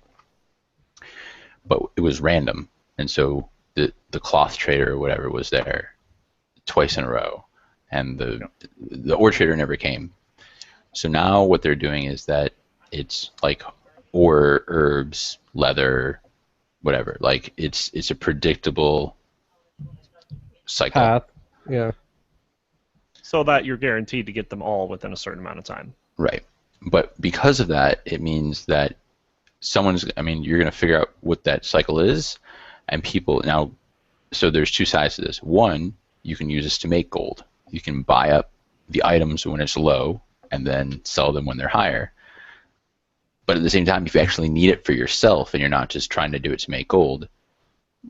Speaker 4: But it was random, and so the cloth trader or whatever was there twice in a row, and the ore trader never came. So now what they're doing is that it's like ore, herbs, leather, whatever. Like it's a predictable cycle.
Speaker 1: Path. Yeah.
Speaker 2: So that you're guaranteed to get them all within a certain amount of time.
Speaker 4: Right. But because of that, it means that you're going to figure out what that cycle is, and people now, so there's two sides to this. One, you can use this to make gold. You can buy up the items when it's low and then sell them when they're higher. But at the same time, if you actually need it for yourself and you're not just trying to do it to make gold,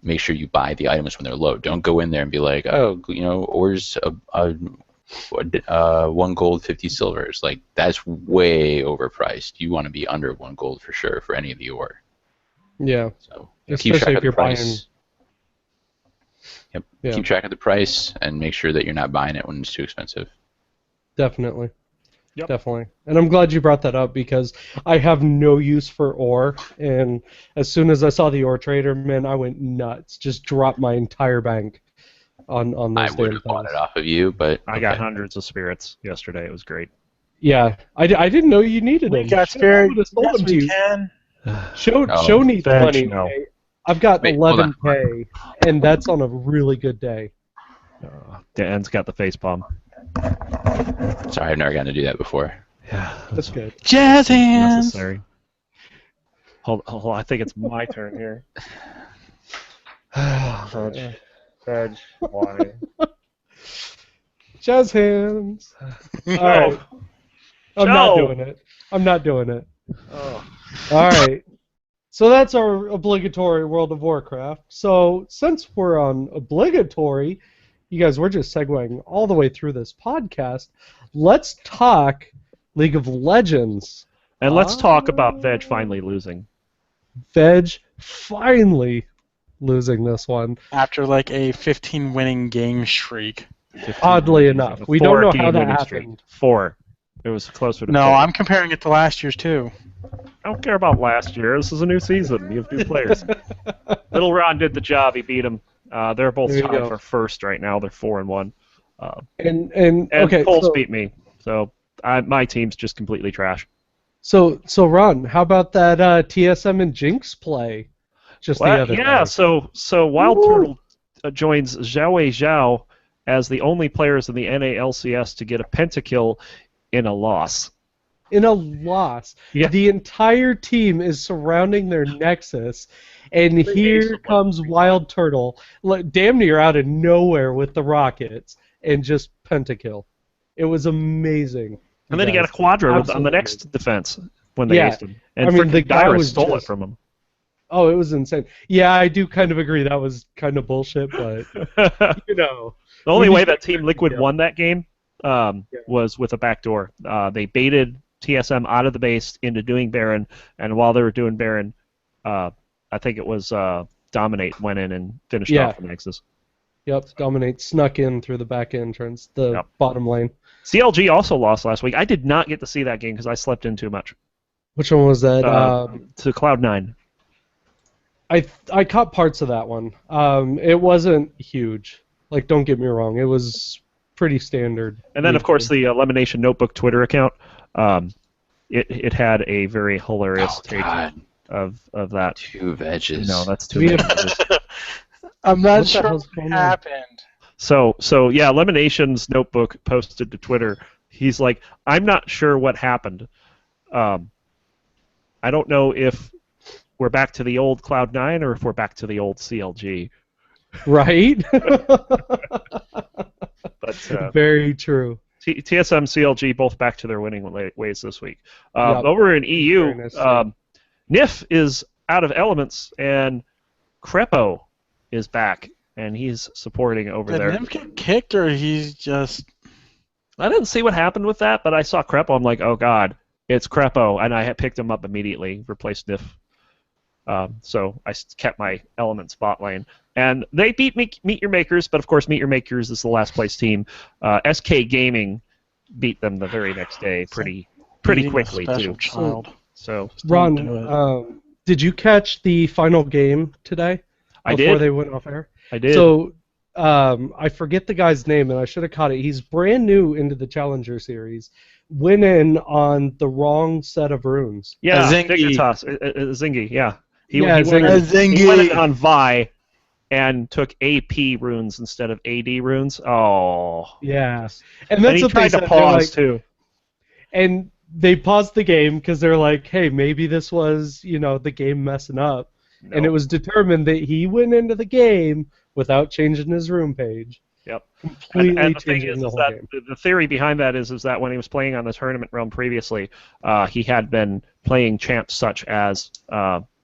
Speaker 4: make sure you buy the items when they're low. Don't go in there and be like, oh, ore's 1 gold, 50 silvers. Like, that's way overpriced. You want to be under 1 gold for sure for any of the ore.
Speaker 1: Yeah.
Speaker 4: So
Speaker 1: especially
Speaker 4: keep track
Speaker 1: if
Speaker 4: of the
Speaker 1: you're
Speaker 4: price.
Speaker 1: buying.
Speaker 4: Yep.
Speaker 1: Yeah.
Speaker 4: Keep track of the price and make sure that you're not buying it when it's too expensive.
Speaker 1: Definitely.
Speaker 2: Yep.
Speaker 1: Definitely. And I'm glad you brought that up because I have no use for ore, and as soon as I saw the ore trader, man, I went nuts. Just dropped my entire bank on
Speaker 4: I
Speaker 1: those
Speaker 4: would
Speaker 1: damn
Speaker 4: have bought
Speaker 1: things.
Speaker 4: it off of you, but
Speaker 2: I got hundreds of spirits yesterday. It was great.
Speaker 1: Yeah, I didn't know you needed
Speaker 3: We
Speaker 1: them.
Speaker 3: got
Speaker 1: Shit, I
Speaker 3: spirit.
Speaker 1: would have sold them
Speaker 3: Yes,
Speaker 1: to
Speaker 3: we
Speaker 1: you.
Speaker 3: can.
Speaker 1: Show needs
Speaker 2: Veg,
Speaker 1: money.
Speaker 2: no.
Speaker 1: Okay? I've got
Speaker 4: Wait, hold on.
Speaker 1: 11K, and that's on a really good day.
Speaker 2: Dan's got the facepalm.
Speaker 4: sorry, I've never gotten to do that before.
Speaker 2: Yeah,
Speaker 1: That's good.
Speaker 3: Jazz hands.
Speaker 2: necessary. Hold on, I think it's my turn here. Veg, why?
Speaker 1: Jazz hands. All
Speaker 2: Joe.
Speaker 1: right. I'm not
Speaker 2: Joe.
Speaker 1: doing it. I'm not doing it.
Speaker 2: Oh.
Speaker 1: All right. So that's our obligatory World of Warcraft. So since we're on obligatory, you guys, we're just segueing all the way through this podcast. Let's talk League of Legends.
Speaker 2: And let's talk about Veg finally losing.
Speaker 1: Veg finally losing this one.
Speaker 3: After like a 15 winning game streak.
Speaker 1: Oddly enough. We don't know how that
Speaker 2: Four-game winning streak.
Speaker 1: happened.
Speaker 2: 4. It was closer to
Speaker 3: No,
Speaker 2: 4.
Speaker 3: I'm comparing it to last year's too.
Speaker 2: I don't care about last year. This is a new season. You have new players. Little Ron did the job. He beat him. They're both
Speaker 1: There you
Speaker 2: tied
Speaker 1: go.
Speaker 2: for first right now. They're 4-1.
Speaker 1: And okay,
Speaker 2: Coles
Speaker 1: so,
Speaker 2: beat me. So my team's just completely trash.
Speaker 1: so Ron, how about that TSM and Jinx play just the other
Speaker 2: yeah,
Speaker 1: day?
Speaker 2: so Wild
Speaker 1: Woo!
Speaker 2: Turtle joins Zhao Zhao as the only players in the NALCS to get a pentakill in a loss.
Speaker 1: In a loss.
Speaker 2: Yeah.
Speaker 1: The entire team is surrounding their Nexus, and here comes Wild Turtle, damn near out of nowhere with the rockets, and just pentakill. It was amazing.
Speaker 2: And then he got a
Speaker 1: guys.
Speaker 2: quadra on the
Speaker 1: Absolutely.
Speaker 2: next defense when they
Speaker 1: Yeah.
Speaker 2: aced him. And
Speaker 1: I mean, the guy
Speaker 2: Dyrus
Speaker 1: was
Speaker 2: stole
Speaker 1: just-
Speaker 2: it from him.
Speaker 1: Oh, it was insane. Yeah, I do kind of agree that was kind of bullshit, but,
Speaker 2: The
Speaker 1: you know.
Speaker 2: only
Speaker 1: When
Speaker 2: way
Speaker 1: you
Speaker 2: that
Speaker 1: start
Speaker 2: Team Liquid
Speaker 1: yeah.
Speaker 2: won that game was with a backdoor. They baited TSM out of the base into doing Baron, and while they were doing Baron, I think it was Dominate went in and finished
Speaker 1: Yeah.
Speaker 2: off the Nexus.
Speaker 1: Yep, Dominate snuck in through the back entrance, the
Speaker 2: Yep.
Speaker 1: bottom lane.
Speaker 2: CLG also lost last week. I did not get to see that game because I slept in too much.
Speaker 1: Which one was that?
Speaker 2: To Cloud9.
Speaker 1: I caught parts of that one. It wasn't huge. Like, don't get me wrong, it was pretty standard.
Speaker 2: And then, of course, the Elimination Notebook Twitter account. It had a very hilarious take of that.
Speaker 4: 2 veggies.
Speaker 2: No, that's too many.
Speaker 3: I'm not
Speaker 1: What the
Speaker 3: sure
Speaker 1: hell's
Speaker 3: what
Speaker 1: going on?
Speaker 3: happened.
Speaker 2: So yeah, Elimination's Notebook posted to Twitter. He's like, I'm not sure what happened. I don't know if we're back to the old Cloud9 or if we're back to the old CLG.
Speaker 1: Right?
Speaker 2: But
Speaker 1: Very true.
Speaker 2: TSM, CLG, both back to their winning ways this week.
Speaker 1: Yep.
Speaker 2: Over in EU,
Speaker 1: Very nice.
Speaker 2: NIF is out of Elements, and Crepo is back, and he's supporting over
Speaker 3: Did
Speaker 2: there.
Speaker 3: Nim get kicked, or he's just...
Speaker 2: I didn't see what happened with that, but I saw Crepo. I'm like, oh god, it's Crepo, and I had picked him up immediately, replaced NIF. So I kept my Elements bot lane. And they beat Meet Your Makers, but of course Meet Your Makers is the last place team. SK Gaming beat them the very next day pretty
Speaker 3: beating a
Speaker 2: quickly,
Speaker 3: special
Speaker 2: too.
Speaker 3: child.
Speaker 2: So
Speaker 3: Don't do it.
Speaker 1: Ron, did you catch the final game today?
Speaker 2: I
Speaker 1: Before
Speaker 2: did.
Speaker 1: they went off air?
Speaker 2: I did.
Speaker 1: So, I forget the guy's name, and I should have caught it. He's brand new into the Challenger Series. Went in on the wrong set of runes.
Speaker 2: yeah,
Speaker 3: Zingy.
Speaker 2: Dignitas, Zingy, yeah. He
Speaker 1: Zingy.
Speaker 2: went in on Vi and took AP runes instead of AD runes. Oh.
Speaker 1: Yeah.
Speaker 2: And
Speaker 1: And that's
Speaker 2: he
Speaker 1: what they
Speaker 2: tried
Speaker 1: said.
Speaker 2: to
Speaker 1: They're
Speaker 2: pause,
Speaker 1: like,
Speaker 2: too.
Speaker 1: and they paused the game because they're like, hey, maybe this was, the game messing up. And it was determined that he went into the game without changing his room page.
Speaker 2: Yep.
Speaker 1: Completely
Speaker 2: And the thing
Speaker 1: changing
Speaker 2: is
Speaker 1: the whole
Speaker 2: that
Speaker 1: game.
Speaker 2: the theory behind that is that when he was playing on the tournament realm previously, he had been playing champs such as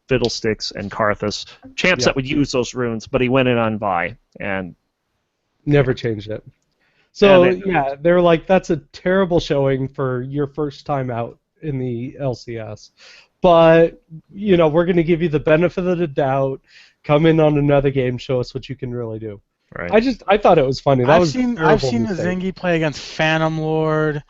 Speaker 2: Fiddlesticks and Karthus, champs that would use those runes, but he went in on Vi, and
Speaker 1: Never changed it. So,
Speaker 2: And
Speaker 1: yeah, they're like, that's a terrible showing for your first time out in the LCS. But, we're going to give you the benefit of the doubt. Come in on another game, show us what you can really do.
Speaker 2: right.
Speaker 1: I thought it was funny. That
Speaker 3: I've
Speaker 1: was
Speaker 3: seen
Speaker 1: a terrible
Speaker 3: the
Speaker 1: mistake.
Speaker 3: Zingy play against Phantom Lord,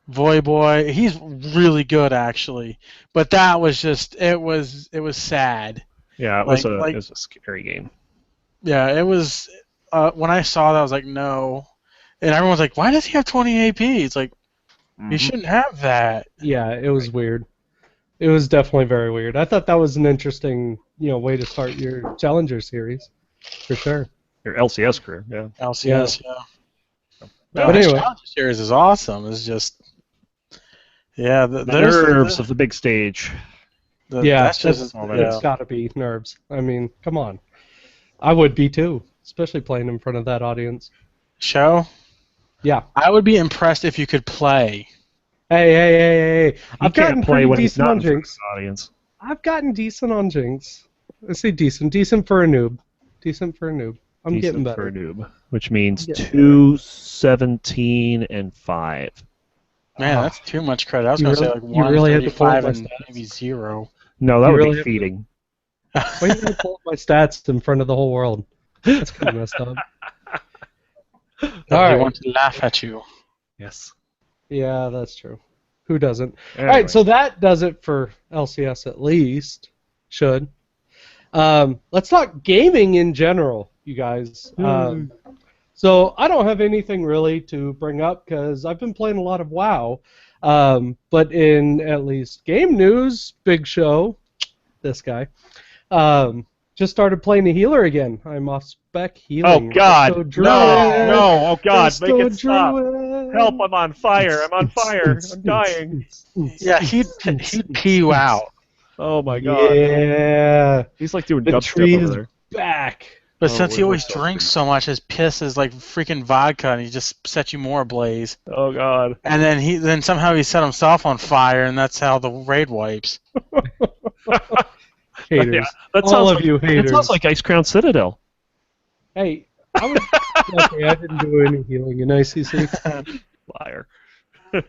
Speaker 3: Voyboy. He's really good, actually. But that was just it was sad.
Speaker 2: Yeah, it was a scary game.
Speaker 3: Yeah, it was. When I saw that, I was like, no. And everyone's like, why does he have 20 AP? It's like, you shouldn't have that.
Speaker 1: Yeah, it was weird. It was definitely very weird. I thought that was an interesting, way to start your Challenger Series, for sure.
Speaker 2: Your LCS career, yeah.
Speaker 3: LCS, yeah.
Speaker 1: But anyway.
Speaker 3: Challenger Series is awesome. It's just, yeah,
Speaker 2: The nerves of the big stage.
Speaker 1: Yeah,
Speaker 3: that's just,
Speaker 1: it's got to be nerves. I mean, come on. I would be too, especially playing in front of that audience.
Speaker 3: Show.
Speaker 1: Yeah.
Speaker 3: I would be impressed if you could play.
Speaker 1: Hey.
Speaker 2: He
Speaker 1: I've
Speaker 2: can't
Speaker 1: gotten
Speaker 2: play
Speaker 1: pretty
Speaker 2: when he's
Speaker 1: decent
Speaker 2: not
Speaker 1: on
Speaker 2: in front of
Speaker 1: Jinx.
Speaker 2: the audience.
Speaker 1: I've gotten decent on Jinx. I say decent. Decent for a noob. Decent for a noob. I'm getting
Speaker 2: Decent
Speaker 1: better.
Speaker 2: for a noob, which means
Speaker 1: I'm getting
Speaker 2: 217 and 5.
Speaker 3: Man, that's too much credit. I was
Speaker 1: You
Speaker 3: going to say
Speaker 1: really-
Speaker 3: like
Speaker 1: you really had to pull up
Speaker 3: 135
Speaker 1: my
Speaker 3: and
Speaker 1: stats?
Speaker 3: maybe 0.
Speaker 2: No, that
Speaker 1: You
Speaker 2: would
Speaker 1: really
Speaker 2: be
Speaker 1: have to-
Speaker 2: feeding.
Speaker 1: Why are you going to pull up my stats in front of the whole world? That's kind of messed up. All
Speaker 3: I
Speaker 1: right.
Speaker 3: want to laugh at you.
Speaker 2: Yes.
Speaker 1: Yeah, that's true. Who doesn't?
Speaker 2: Anyway.
Speaker 1: All right, so that does it for LCS at least. Should. Let's talk gaming in general, you guys. So I don't have anything really to bring up because I've been playing a lot of WoW. But in at least game news, Big Show, this guy, just started playing a healer again. I'm off spec healing.
Speaker 2: Oh God!
Speaker 1: Resto
Speaker 2: No!
Speaker 1: Druid.
Speaker 2: No! Oh God! Make
Speaker 1: Resto
Speaker 2: it stop!
Speaker 1: Druid.
Speaker 2: Help! I'm on fire! I'm on fire! I'm dying!
Speaker 3: Yeah, he'd pee you out.
Speaker 2: Oh my God!
Speaker 1: Yeah.
Speaker 2: He's like doing
Speaker 1: The tree
Speaker 2: dubstep over
Speaker 1: is
Speaker 2: there.
Speaker 1: back.
Speaker 3: But
Speaker 2: Oh,
Speaker 3: since he
Speaker 2: we're
Speaker 3: always
Speaker 2: so
Speaker 3: drinks
Speaker 2: screwed.
Speaker 3: so much, his piss is like freaking vodka, and he just sets you more ablaze.
Speaker 2: Oh God!
Speaker 3: And then somehow he set himself on fire, and that's how the raid wipes.
Speaker 1: Haters.
Speaker 2: Yeah, that
Speaker 1: All
Speaker 2: sounds
Speaker 1: of
Speaker 2: like,
Speaker 1: you
Speaker 2: It
Speaker 1: haters.
Speaker 2: sounds like Ice Crown Citadel.
Speaker 1: Hey, I didn't do any healing in ICC.
Speaker 2: Liar.
Speaker 3: He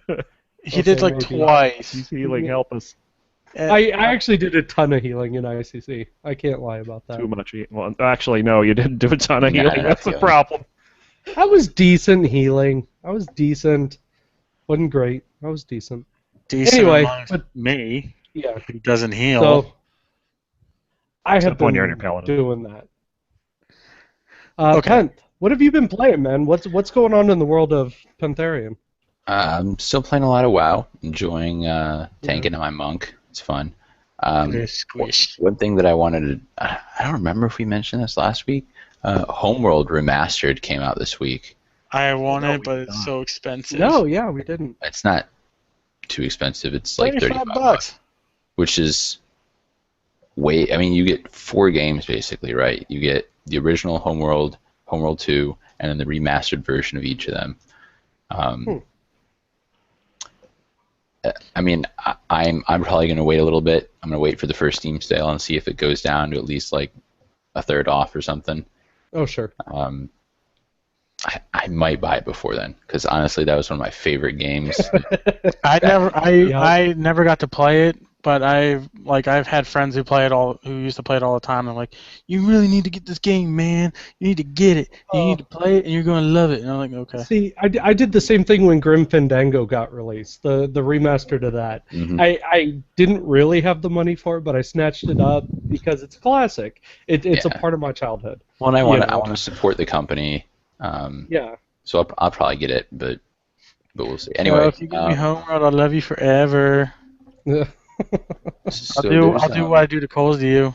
Speaker 1: Okay,
Speaker 3: did like
Speaker 1: maybe.
Speaker 3: twice.
Speaker 2: He's healing. Help us.
Speaker 3: And-
Speaker 1: I actually did a ton of healing in ICC. I can't lie about that.
Speaker 2: Too much. Well, actually, no, you didn't do a ton of
Speaker 4: Not
Speaker 2: healing.
Speaker 4: enough
Speaker 2: That's the
Speaker 4: healing.
Speaker 2: problem.
Speaker 1: I was decent healing. I was decent. Wasn't great. I was decent.
Speaker 3: decent
Speaker 1: Anyway,
Speaker 3: amongst
Speaker 1: but
Speaker 3: me,
Speaker 1: yeah.
Speaker 3: who doesn't heal.
Speaker 1: So I have
Speaker 2: Except when you're in
Speaker 1: been
Speaker 2: your paladin.
Speaker 1: doing that.
Speaker 3: Okay.
Speaker 1: Pent, what have you been playing, man? What's going on in the world of Pantherian?
Speaker 4: I'm still playing a lot of WoW, enjoying tanking on my monk. It's fun.
Speaker 3: Squish.
Speaker 4: One thing that I wanted to, I don't remember if we mentioned this last week. Homeworld Remastered came out this week.
Speaker 3: I want
Speaker 2: No,
Speaker 3: it, but
Speaker 2: we
Speaker 3: it's
Speaker 2: don't.
Speaker 3: so expensive.
Speaker 1: No, yeah, we didn't.
Speaker 4: It's not too expensive. It's like 35
Speaker 3: $35.
Speaker 4: which is way. I mean, you get 4 games basically, right? You get the original Homeworld, Homeworld 2, and then the remastered version of each of them. I mean, I'm probably going to wait a little bit. I'm going to wait for the first Steam sale and see if it goes down to at least like a third off or something.
Speaker 1: Oh, sure.
Speaker 4: I might buy it before then, because honestly, that was one of my favorite games.
Speaker 3: I never got to play it, but I've had friends who used to play it all the time. And I'm like, you really need to get this game, man. You need to get it. You need to play it, and you're gonna love it. And I'm like, okay.
Speaker 1: See, I did the same thing when Grim Fandango got released, the remaster to that.
Speaker 4: Mhm.
Speaker 1: I didn't really have the money for it, but I snatched it up because it's a classic. It's a
Speaker 4: Yeah.
Speaker 1: part of my childhood.
Speaker 4: Well, and I
Speaker 1: Yeah.
Speaker 4: want to support the company.
Speaker 1: Yeah.
Speaker 4: So I'll probably get it, but we'll see.
Speaker 3: So
Speaker 4: Anyway,
Speaker 3: if you give me Homeworld, I'll love you forever.
Speaker 4: so
Speaker 3: I'll do what I do to Coles to you.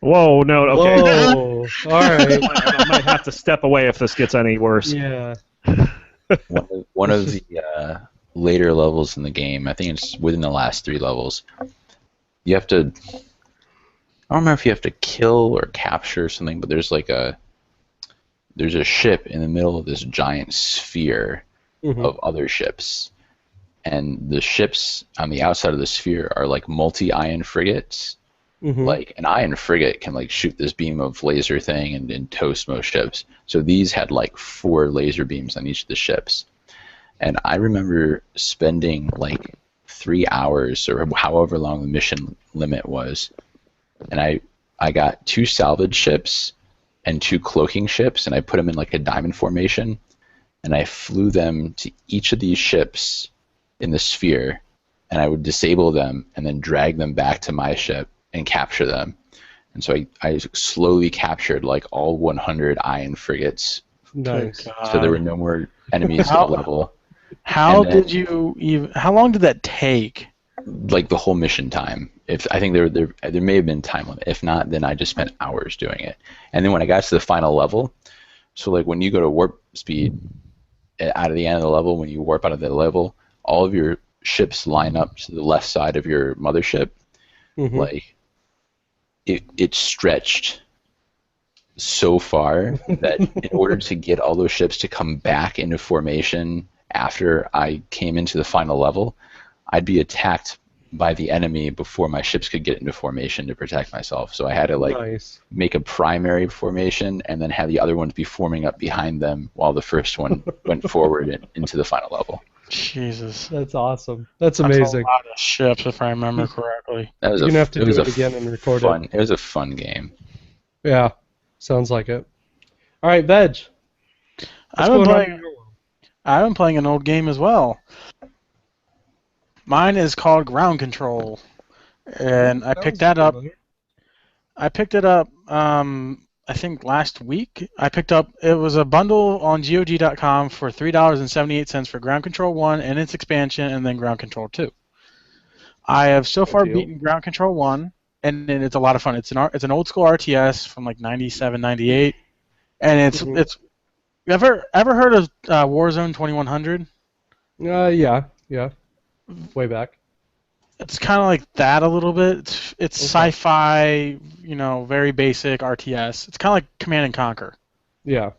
Speaker 2: Whoa, no, okay.
Speaker 1: Whoa. All right.
Speaker 2: I might have to step away if this gets any worse.
Speaker 1: Yeah.
Speaker 4: one of the later levels in the game, I think it's within the last 3 levels, you have to, I don't remember if you have to kill or capture something, but there's a ship in the middle of this giant sphere of other ships. And the ships on the outside of the sphere are like multi-ion frigates. Like an ion frigate can like shoot this beam of laser thing and toast most ships. So these had like 4 laser beams on each of the ships. And I remember spending like 3 hours or however long the mission limit was. And I got 2 salvage ships and 2 cloaking ships, and I put them in like a diamond formation, and I flew them to each of these ships in the sphere, and I would disable them and then drag them back to my ship and capture them. And so I slowly captured like all 100 iron frigates,
Speaker 1: Nice.
Speaker 4: so there were no more enemies to the level.
Speaker 3: How
Speaker 4: And then-
Speaker 3: did you even? How long did that take?
Speaker 4: Like the whole mission time. If I think there may have been time limit. If not, then I just spent hours doing it. And then when I got to the final level, so like when you go to warp speed out of the end of the level, when you warp out of the level, all of your ships line up to the left side of your mothership. Like it stretched so far that in order to get all those ships to come back into formation after I came into the final level, I'd be attacked by the enemy before my ships could get into formation to protect myself. So I had to like
Speaker 1: Nice.
Speaker 4: make a primary formation and then have the other ones be forming up behind them while the first one went forward into the final level.
Speaker 3: Jesus.
Speaker 1: That's awesome. That's
Speaker 3: That's
Speaker 1: amazing.
Speaker 3: a lot of ships, if I remember correctly.
Speaker 4: That was
Speaker 1: You're gonna have to
Speaker 4: it was
Speaker 1: do
Speaker 4: a
Speaker 1: it again and record
Speaker 4: fun,
Speaker 1: it.
Speaker 4: It was a fun game.
Speaker 1: Yeah. Sounds like it. All right, Veg.
Speaker 3: I've been playing an old game as well. Mine is called Ground Control, and I picked that up. I picked it up. I think last week. It was a bundle on GOG.com for $3.78 for Ground Control 1 and its expansion, and then Ground Control 2. I have so far beaten Ground Control 1, and it's a lot of fun. It's an old school RTS from like 97, 98, and it's. You ever heard of Warzone 2100?
Speaker 1: Yeah. Way back.
Speaker 3: It's kind of like that a little bit. It's sci-fi, very basic RTS. It's kind of like Command and Conquer.
Speaker 1: Yeah.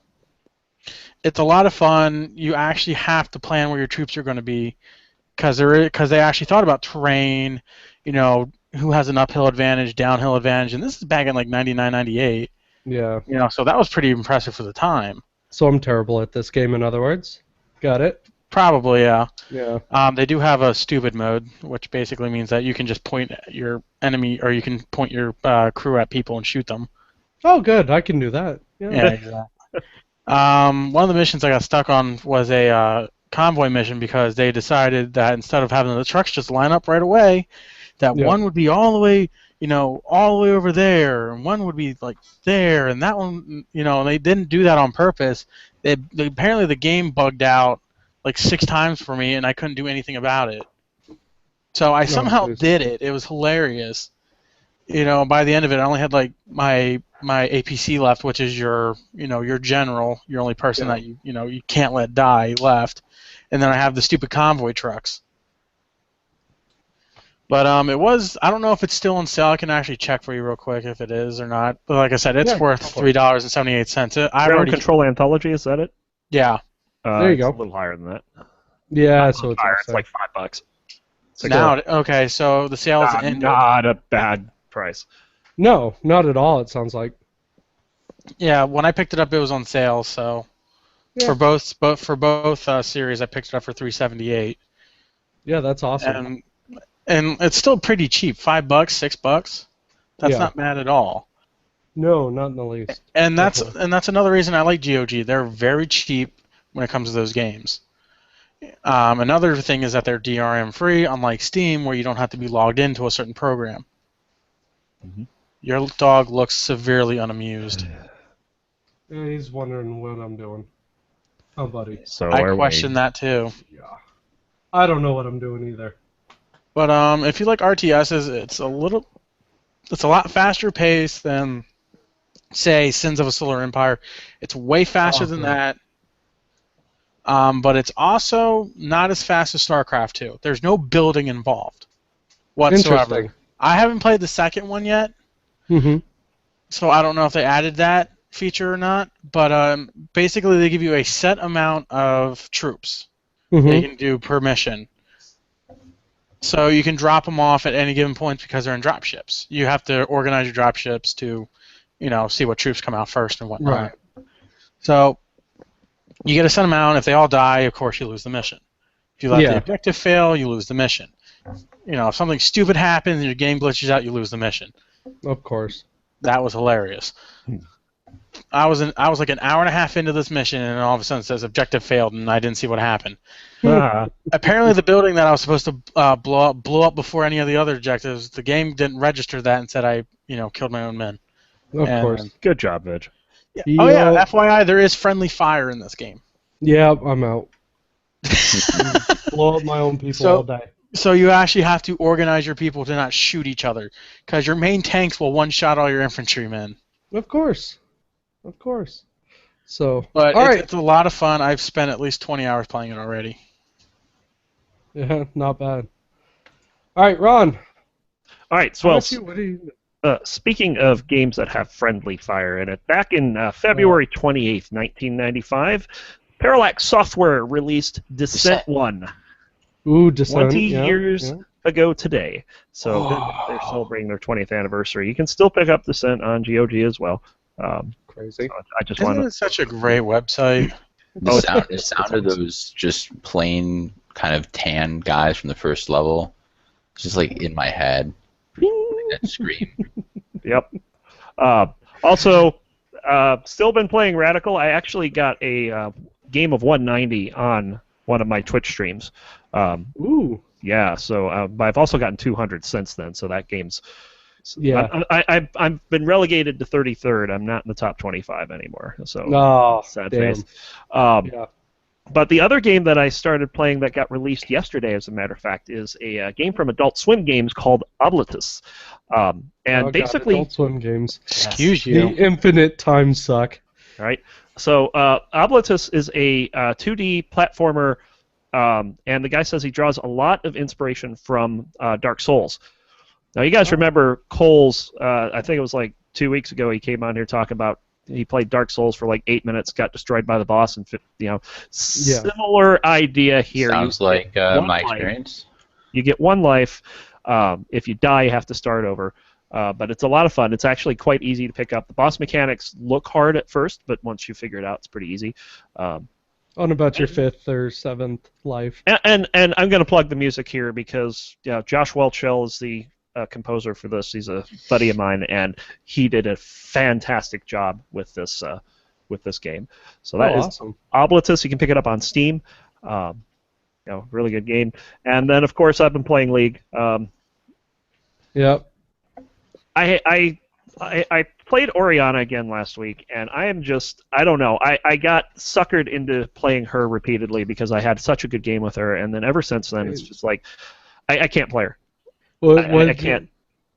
Speaker 3: It's a lot of fun. You actually have to plan where your troops are going to be, because they actually thought about terrain, who has an uphill advantage, downhill advantage, and this is back in like 99, 98.
Speaker 1: Yeah.
Speaker 3: So that was pretty impressive for the time.
Speaker 1: So I'm terrible at this game, in other words. Got it.
Speaker 3: Probably, yeah.
Speaker 1: Yeah.
Speaker 3: They do have a stupid mode, which basically means that you can just point your enemy, or you can point your crew at people and shoot them.
Speaker 1: Oh, good. I can do that. Yeah.
Speaker 3: Yeah, exactly. One of the missions I got stuck on was a convoy mission because they decided that instead of having the trucks just line up right away, that
Speaker 1: Yeah.
Speaker 3: one would be all the way, all the way over there, and one would be like there, and that one, and they didn't do that on purpose. Apparently the game bugged out like 6 times for me, and I couldn't do anything about it. So I somehow
Speaker 1: please.
Speaker 3: did it. It was hilarious. By the end of it, I only had like my APC left, which is your general, your only person that you can't let die left, and then I have the stupid convoy trucks. But it was, I don't know if it's still on sale. I can actually check for you real quick if it is or not. But like I said, it's worth $3.78.
Speaker 2: Ground Control Anthology, is that it?
Speaker 3: Yeah.
Speaker 1: There you go.
Speaker 2: It's a little higher than that.
Speaker 1: Yeah, so it's
Speaker 2: higher.
Speaker 1: also-
Speaker 2: It's like $5.
Speaker 3: Now, okay, so the sale's ended.
Speaker 2: Not a bad price.
Speaker 1: No, not at all. It sounds like.
Speaker 3: Yeah, when I picked it up, it was on sale. So
Speaker 1: Yeah.
Speaker 3: for both series, I picked it up for $3.78.
Speaker 1: Yeah, that's awesome.
Speaker 3: And it's still pretty cheap, $5, $6. That's
Speaker 1: Yeah.
Speaker 3: not bad at all.
Speaker 1: No, not in the least.
Speaker 3: And that's
Speaker 1: Definitely.
Speaker 3: another reason I like GOG. They're very cheap when it comes to those games. Another thing is that they're DRM free, unlike Steam, where you don't have to be logged into a certain program.
Speaker 2: Mm-hmm.
Speaker 3: Your dog looks severely unamused.
Speaker 1: Yeah, he's wondering what I'm doing. Oh, buddy.
Speaker 2: So
Speaker 3: I question that too.
Speaker 1: Yeah. I don't know what I'm doing either.
Speaker 3: But if you like RTSs, it's a lot faster paced than, say, Sins of a Solar Empire. It's way faster than that. But it's also not as fast as StarCraft 2. There's no building involved whatsoever.
Speaker 1: Interesting.
Speaker 3: I haven't played the second one yet,
Speaker 1: Mm-hmm.
Speaker 3: so I don't know if they added that feature or not. But basically, they give you a set amount of troops they can do per mission. So you can drop them off at any given point because they're in drop ships. You have to organize your drop ships to, see what troops come out first and whatnot.
Speaker 1: Right.
Speaker 3: So you get a set amount. If they all die, of course, you lose the mission. If you let the objective fail, you lose the mission. If something stupid happens and your game glitches out, you lose the mission.
Speaker 1: Of course.
Speaker 3: That was hilarious. I was like an hour and a half into this mission, and all of a sudden it says objective failed, and I didn't see what happened. Apparently, the building that I was supposed to blow up before any of the other objectives, the game didn't register that and said I killed my own men.
Speaker 1: Of course.
Speaker 2: Good job, Veg.
Speaker 3: Yeah. Oh yeah, FYI, there is friendly fire in this game.
Speaker 1: Yeah, I'm out. Blow up my own people all day.
Speaker 3: So you actually have to organize your people to not shoot each other, because your main tanks will one-shot all your infantrymen.
Speaker 1: Of course. Of course. So,
Speaker 3: But
Speaker 1: all right.
Speaker 3: it's a lot of fun. I've spent at least 20 hours playing it already.
Speaker 1: Yeah, not bad. All right, Ron.
Speaker 2: All right, so speaking of games that have friendly fire in it, back in February 28th, 1995, Parallax Software released Descent 1.
Speaker 1: Ooh, Descent.
Speaker 2: 20 years ago today. So they're celebrating their 20th anniversary. You can still pick up Descent on GOG as well.
Speaker 1: Crazy.
Speaker 2: So I just
Speaker 3: Isn't
Speaker 2: want
Speaker 3: it such a great website?
Speaker 4: The sound of those just plain kind of tan guys from the first level, it's just like in my head. Like that scream.
Speaker 2: Yep. Also, still been playing Radical. I actually got a game of 190 on one of my Twitch streams.
Speaker 1: Ooh.
Speaker 2: Yeah, so but I've also gotten 200 since then, so that game's...
Speaker 1: Yeah.
Speaker 2: I've been relegated to 33rd. I'm not in the top 25 anymore. So sad
Speaker 1: damn.
Speaker 2: face. But the other game that I started playing that got released yesterday, as a matter of fact, is a game from Adult Swim Games called Oblatus. And basically,
Speaker 1: Adult Swim Games.
Speaker 3: Excuse you.
Speaker 1: The infinite time suck.
Speaker 2: Right. So Oblatus is a 2D platformer, and the guy says he draws a lot of inspiration from Dark Souls. Now, you guys remember Cole's, I think it was like 2 weeks ago, he came on here talking about he played Dark Souls for like 8 minutes, got destroyed by the boss, and similar idea here.
Speaker 4: Sounds like my experience.
Speaker 2: You get one life. If you die, you have to start over. But it's a lot of fun. It's actually quite easy to pick up. The boss mechanics look hard at first, but once you figure it out, it's pretty easy.
Speaker 1: On about your 5th or 7th life.
Speaker 2: And I'm going to plug the music here because Josh Welchel is the composer for this. He's a buddy of mine, and he did a fantastic job with this game. So that is
Speaker 1: awesome.
Speaker 2: Oblatus. You can pick it up on Steam. Really good game. And then, of course, I've been playing League.
Speaker 1: Yep.
Speaker 2: I played Oriana again last week, and I don't know. I got suckered into playing her repeatedly because I had such a good game with her, and then ever since then, it's just like, I can't play her. I can't.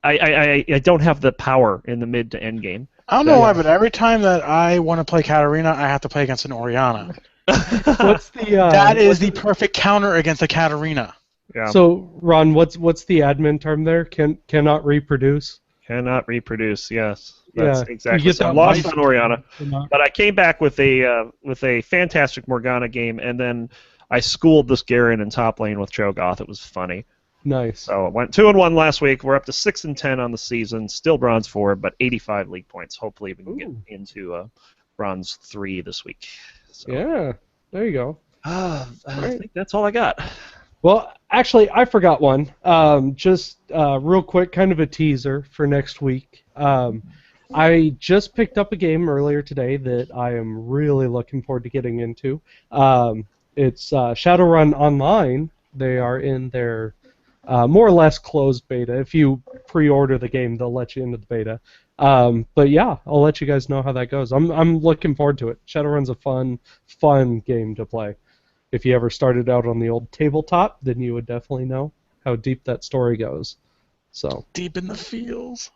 Speaker 2: I don't have the power in the mid to end game.
Speaker 3: I don't know why, but every time that I want to play Katarina, I have to play against an Oriana. That is the perfect counter against a Katarina.
Speaker 2: Yeah.
Speaker 1: So, Ron, what's the admin term there? Cannot reproduce.
Speaker 2: Cannot reproduce. Yes, that's exactly. So I'm
Speaker 1: lost
Speaker 2: on Oriana, but I came back with a fantastic Morgana game, and then I schooled this Garen in top lane with Cho'Gath. It was funny.
Speaker 1: Nice.
Speaker 2: So it went 2-1 last week. We're up to 6-10 on the season. Still bronze 4, but 85 league points. Hopefully we can get into bronze 3 this week. So.
Speaker 1: Yeah. There you go.
Speaker 2: I think that's all I got.
Speaker 1: Well, actually, I forgot one. Just real quick, kind of a teaser for next week. I just picked up a game earlier today that I am really looking forward to getting into. It's Shadowrun Online. They are in their more or less closed beta. If you pre-order the game, they'll let you into the beta. But yeah, I'll let you guys know how that goes. I'm looking forward to it. Shadowrun's a fun game to play. If you ever started out on the old tabletop, then you would definitely know how deep that story goes. So
Speaker 3: deep in the feels.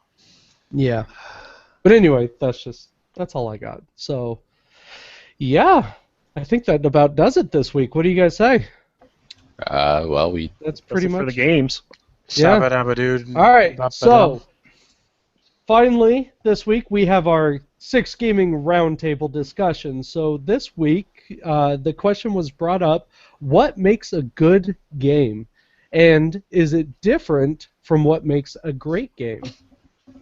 Speaker 1: Yeah. But anyway, that's all I got. So yeah, I think that about does it this week. What do you guys say?
Speaker 4: Well,
Speaker 1: that's pretty much
Speaker 2: for the games.
Speaker 3: Sabba dude.
Speaker 1: All right. So finally, this week we have our 6 gaming roundtable discussion. So this week, the question was brought up: what makes a good game, and is it different from what makes a great game?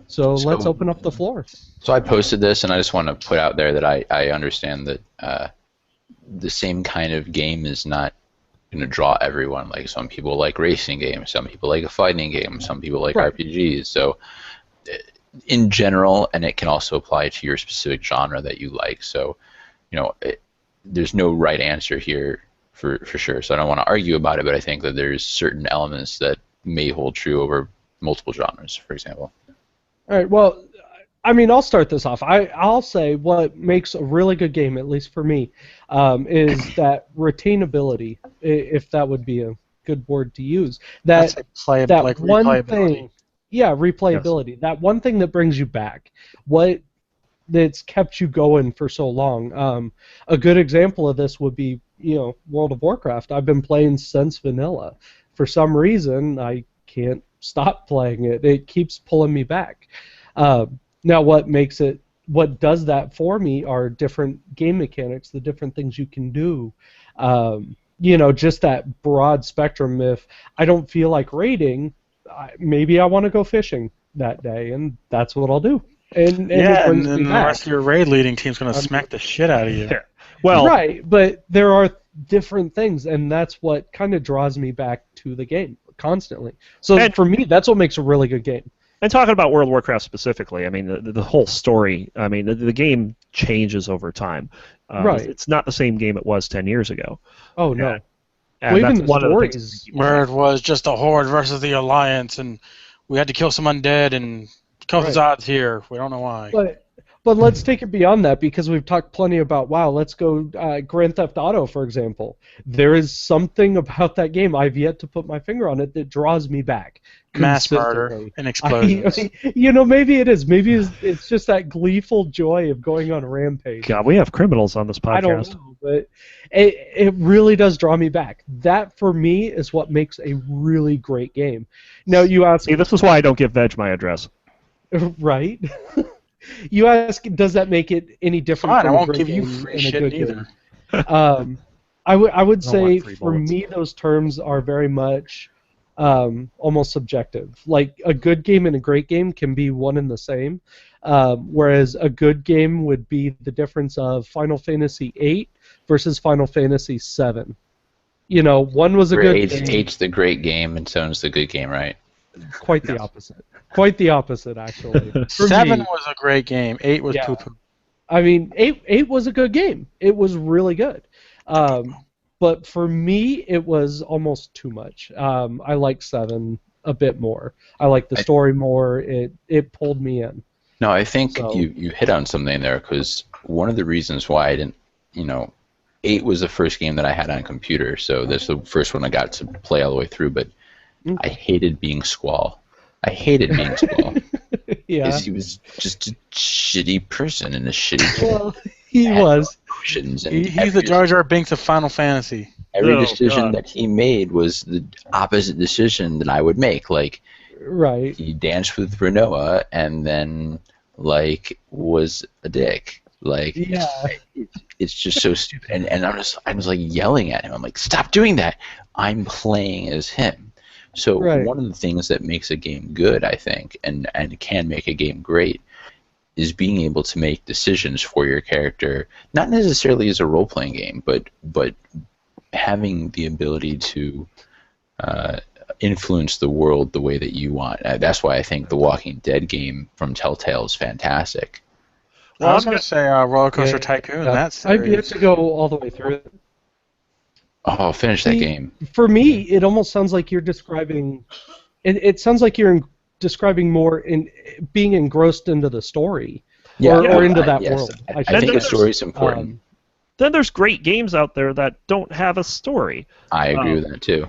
Speaker 1: So let's open up the floor.
Speaker 4: So I posted this, and I just want to put out there that I understand that the same kind of game is not going to draw everyone. Like, some people like racing games, some people like a fighting game, some people like RPGs. So in general, and it can also apply to your specific genre that you like. So, there's no right answer here for sure. So I don't want to argue about it, but I think that there's certain elements that may hold true over multiple genres, for example.
Speaker 1: All right, well, I mean, I'll start this off. I'll say what makes a really good game, at least for me, is that retainability, if that would be a good word to use. That one thing, replayability. Yes. That one thing that brings you back. That's kept you going for so long. A good example of this would be, World of Warcraft. I've been playing since vanilla. For some reason, I can't stop playing it. It keeps pulling me back. Now, what does that for me are different game mechanics, the different things you can do. Just that broad spectrum. If I don't feel like raiding, maybe I want to go fishing that day, and that's what I'll do. And then
Speaker 3: the rest of your raid leading team's going to smack the shit out of you.
Speaker 2: Yeah. Well,
Speaker 1: right, but there are different things, and that's what kind of draws me back to the game constantly. So for me, that's what makes a really good game.
Speaker 2: And talking about World of Warcraft specifically, I mean, the whole story, I mean, the game changes over time.
Speaker 1: Right.
Speaker 2: It's not the same game it was 10 years ago.
Speaker 1: Oh, no.
Speaker 2: And
Speaker 1: even
Speaker 2: that's
Speaker 1: the
Speaker 2: one
Speaker 1: stories.
Speaker 2: of the things
Speaker 3: where it was just a horde versus the Alliance, and we had to kill some undead, and Khazad's here. We don't know why.
Speaker 1: But let's take it beyond that, because we've talked plenty about WoW. Let's go Grand Theft Auto, for example. There is something about that game, I've yet to put my finger on it, that draws me back.
Speaker 3: Mass murder and explosions.
Speaker 1: Maybe it is. Maybe it's just that gleeful joy of going on a rampage.
Speaker 2: God, we have criminals on this podcast.
Speaker 1: I don't know, but it really does draw me back. That, for me, is what makes a really great game. Now, you ask...
Speaker 2: See, this is why I don't give Veg my address.
Speaker 1: Right? You ask, does that make it any different?
Speaker 3: Fine, I won't give you free shit either.
Speaker 1: I would say, for me, those terms are very much almost subjective. Like, a good game and a great game can be one and the same, whereas a good game would be the difference of Final Fantasy VIII versus Final Fantasy VII. You know, one was a
Speaker 4: Where
Speaker 1: good game.
Speaker 4: eight's the great game and seven's the good game, right?
Speaker 1: Quite the opposite. Quite the opposite, actually. For
Speaker 3: 7
Speaker 1: me,
Speaker 3: was a great game. 8 was
Speaker 1: yeah.
Speaker 3: poo-poo.
Speaker 1: I mean, eight was a good game. It was really good. But for me, it was almost too much. I like 7 a bit more. I like the story more. It pulled me in.
Speaker 4: No, I think
Speaker 1: So-
Speaker 4: you hit on something there, because one of the reasons why I didn't, 8 was the first game that I had on a computer, so that's the first one I got to play all the way through, but I hated being Squall. I hated being Squall.
Speaker 1: Yeah.
Speaker 4: Because he was just a shitty person and a shitty kid.
Speaker 1: Well, he was.
Speaker 4: Emotions and
Speaker 3: He's the Jar Jar Binks of Final Fantasy.
Speaker 4: every
Speaker 2: Oh,
Speaker 4: decision
Speaker 2: God.
Speaker 4: that he made was the opposite decision that I would make. Like,
Speaker 1: Right.
Speaker 4: he danced with Renoa and then, like, was a dick. Like,
Speaker 1: Yeah.
Speaker 4: it's just so stupid. And I was like yelling at him. I'm like, stop doing that. I'm playing as him. So
Speaker 1: Right.
Speaker 4: one of the things that makes a game good, I think, and can make a game great, is being able to make decisions for your character, not necessarily as a role-playing game, but having the ability to influence the world the way that you want. That's why I think the Walking Dead game from Telltale is fantastic.
Speaker 3: I was going to say Roller Coaster
Speaker 1: Yeah.
Speaker 3: Tycoon.
Speaker 1: Yeah.
Speaker 3: That's
Speaker 1: I've yet to go all the way through it.
Speaker 4: Oh, finish that
Speaker 1: See,
Speaker 4: game.
Speaker 1: For me, it almost sounds like you're describing. It sounds like you're describing more in being engrossed into the story, or into that
Speaker 4: yes.
Speaker 1: world.
Speaker 4: I
Speaker 1: should
Speaker 4: think
Speaker 1: say.
Speaker 4: the story's important.
Speaker 2: Then there's great games out there that don't have a story.
Speaker 4: I agree with that too.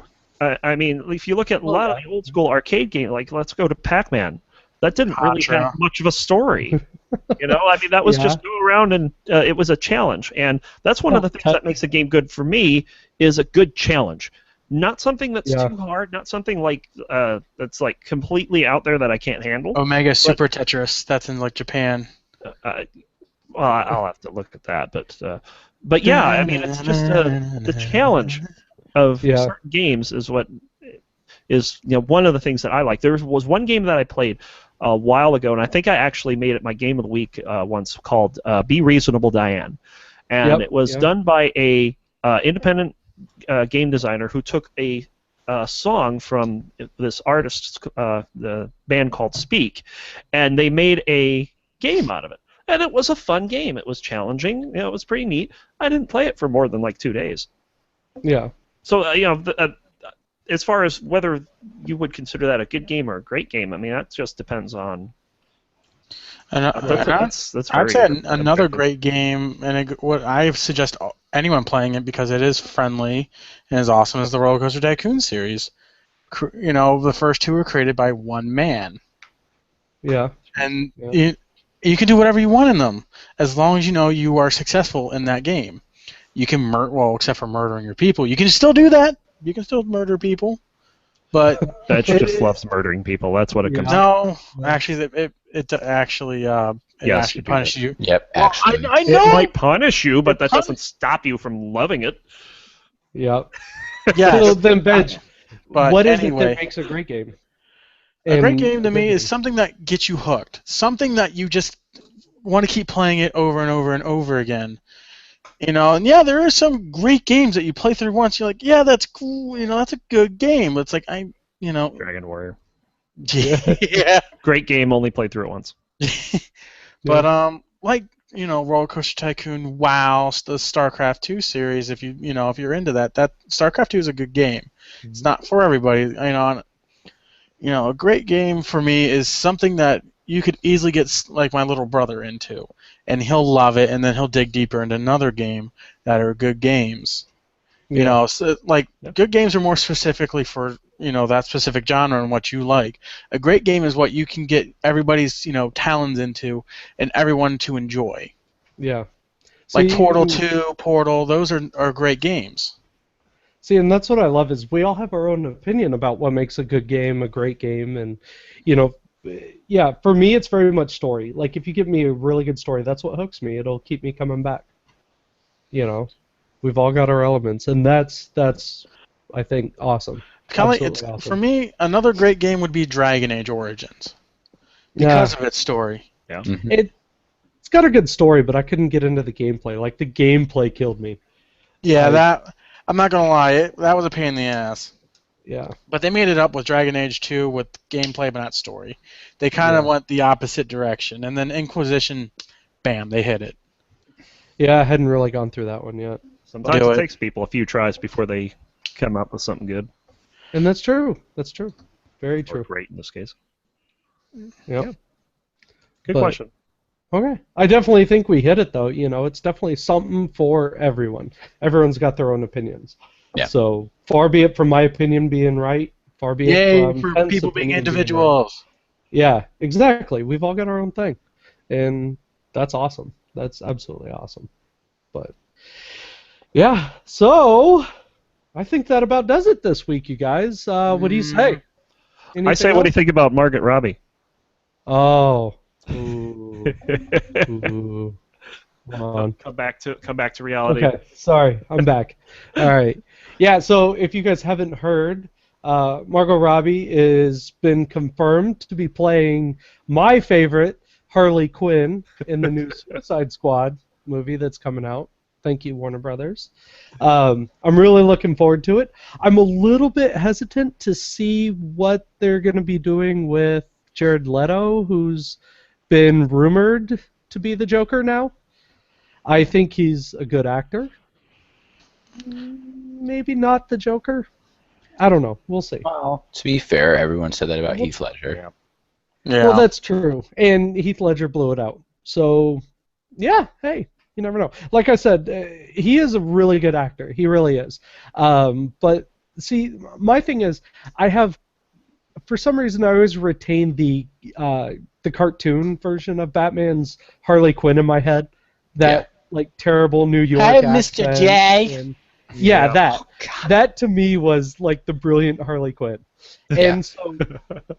Speaker 2: I mean, if you look at a lot of the old school arcade games, like let's go to Pac-Man, that didn't really
Speaker 3: Contra.
Speaker 2: have much of a story. I mean, that was just go around and it was a challenge, and that's one of the things that makes a game good for me is a good challenge, not something that's too hard, not something like that's like completely out there that I can't handle.
Speaker 3: Omega Super Tetris. That's in like Japan.
Speaker 2: Well, I'll have to look at that, but yeah, I mean, it's just the challenge of certain games is what is one of the things that I like. There was one game that I played a while ago, and I think I actually made it my game of the week once, called Be Reasonable, Diane, and it was done by a independent game designer who took a song from this artist's the band called Speak, and they made a game out of it. And it was a fun game. It was challenging. It was pretty neat. I didn't play it for more than like 2 days.
Speaker 1: Yeah.
Speaker 2: So as far as whether you would consider that a good game or a great game, I mean that just depends on. That's
Speaker 3: I'd say another great game, and what I suggest anyone playing it because it is friendly and is awesome, is the Roller Coaster Tycoon series. The first 2 were created by one man.
Speaker 1: Yeah.
Speaker 3: And you can do whatever you want in them as long as you are successful in that game. You can except for murdering your people, you can still do that. You can still murder people, but
Speaker 2: That just loves murdering people. That's what it comes.
Speaker 3: No, actually, it actually punishes you.
Speaker 4: Yep,
Speaker 3: Well,
Speaker 4: actually.
Speaker 3: I know.
Speaker 2: It might punish you, but that doesn't stop you from loving it.
Speaker 1: Yeah.
Speaker 3: Yeah.
Speaker 1: So then, Benj,
Speaker 3: But
Speaker 1: what is it
Speaker 3: anyway,
Speaker 1: that makes a great game?
Speaker 3: a great game to me is something that gets you hooked, something that you just want to keep playing it over and over and over again. And there are some great games that you play through once. You're like, yeah, that's cool. That's a good game. But it's like
Speaker 2: Dragon Warrior.
Speaker 3: yeah.
Speaker 2: Great game, only played through it once.
Speaker 3: But Roller Coaster Tycoon, WoW, the StarCraft 2 series. If you're into that StarCraft 2 is a good game. It's not for everybody. A great game for me is something that you could easily get like my little brother into, and he'll love it, and then he'll dig deeper into another game that are good games. Good games are more specifically for that specific genre and what you like. A great game is what you can get everybody's talents into and everyone to enjoy.
Speaker 1: Yeah.
Speaker 3: Like Portal 2, Portal, those are great games.
Speaker 1: See, and that's what I love is we all have our own opinion about what makes a good game, a great game, and for me it's very much story. Like if you give me a really good story, that's what hooks me. It'll keep me coming back. We've all got our elements, and that's I think awesome. Awesome.
Speaker 3: For me, another great game would be Dragon Age Origins because of its story.
Speaker 2: Yeah.
Speaker 4: Mm-hmm.
Speaker 1: It's got a good story, but I couldn't get into the gameplay. Like the gameplay killed me.
Speaker 3: Yeah, that I'm not gonna lie, that was a pain in the ass.
Speaker 1: Yeah.
Speaker 3: But they made it up with Dragon Age 2 with gameplay but not story. They kind of went the opposite direction, and then Inquisition, bam, they hit it.
Speaker 1: Yeah, I hadn't really gone through that one yet.
Speaker 2: Sometimes
Speaker 3: Do
Speaker 2: it
Speaker 3: it.
Speaker 2: takes people a few tries before they come up with something good.
Speaker 1: And that's true. That's true. Very
Speaker 2: Or
Speaker 1: true.
Speaker 2: great in this case.
Speaker 1: Yep.
Speaker 2: Yeah. Good
Speaker 1: But-
Speaker 2: question.
Speaker 1: Okay. I definitely think we hit it, though. You know, it's definitely something for everyone. Everyone's got their own opinions.
Speaker 4: Yeah.
Speaker 1: So far be it from my opinion being right. Far be it
Speaker 3: Yay
Speaker 1: from
Speaker 3: for
Speaker 1: Kent's
Speaker 3: people being
Speaker 1: opinion right.
Speaker 3: individuals.
Speaker 1: Yeah, exactly. We've all got our own thing, and that's awesome. That's absolutely awesome. But yeah, so I think that about does it this week, you guys. What do you say?
Speaker 2: I say, what do you think about Margaret Robbie?
Speaker 1: Oh. Ooh. Ooh. Come on.
Speaker 2: Come back to reality.
Speaker 1: Okay, sorry, I'm back. All right. Yeah, so if you guys haven't heard, Margot Robbie has been confirmed to be playing my favorite Harley Quinn in the new Suicide Squad movie that's coming out. Thank you, Warner Brothers. I'm really looking forward to it. I'm a little bit hesitant to see what they're going to be doing with Jared Leto, who's been rumored to be the Joker now. I think he's a good actor. Maybe not the Joker. I don't know. We'll see.
Speaker 4: Well, to be fair, everyone said that about Heath Ledger.
Speaker 3: Yeah.
Speaker 1: Well, that's true. And Heath Ledger blew it out. So, yeah, hey, you never know. Like I said, he is a really good actor. He really is. But, see, my thing is, for some reason, I always retain the cartoon version of Batman's Harley Quinn in my head. That, like, terrible New York
Speaker 3: Hi,
Speaker 1: accent.
Speaker 3: Mr. J.
Speaker 1: And, yeah,
Speaker 2: Yeah.
Speaker 1: that. That, to me, was, like, the brilliant Harley Quinn. And so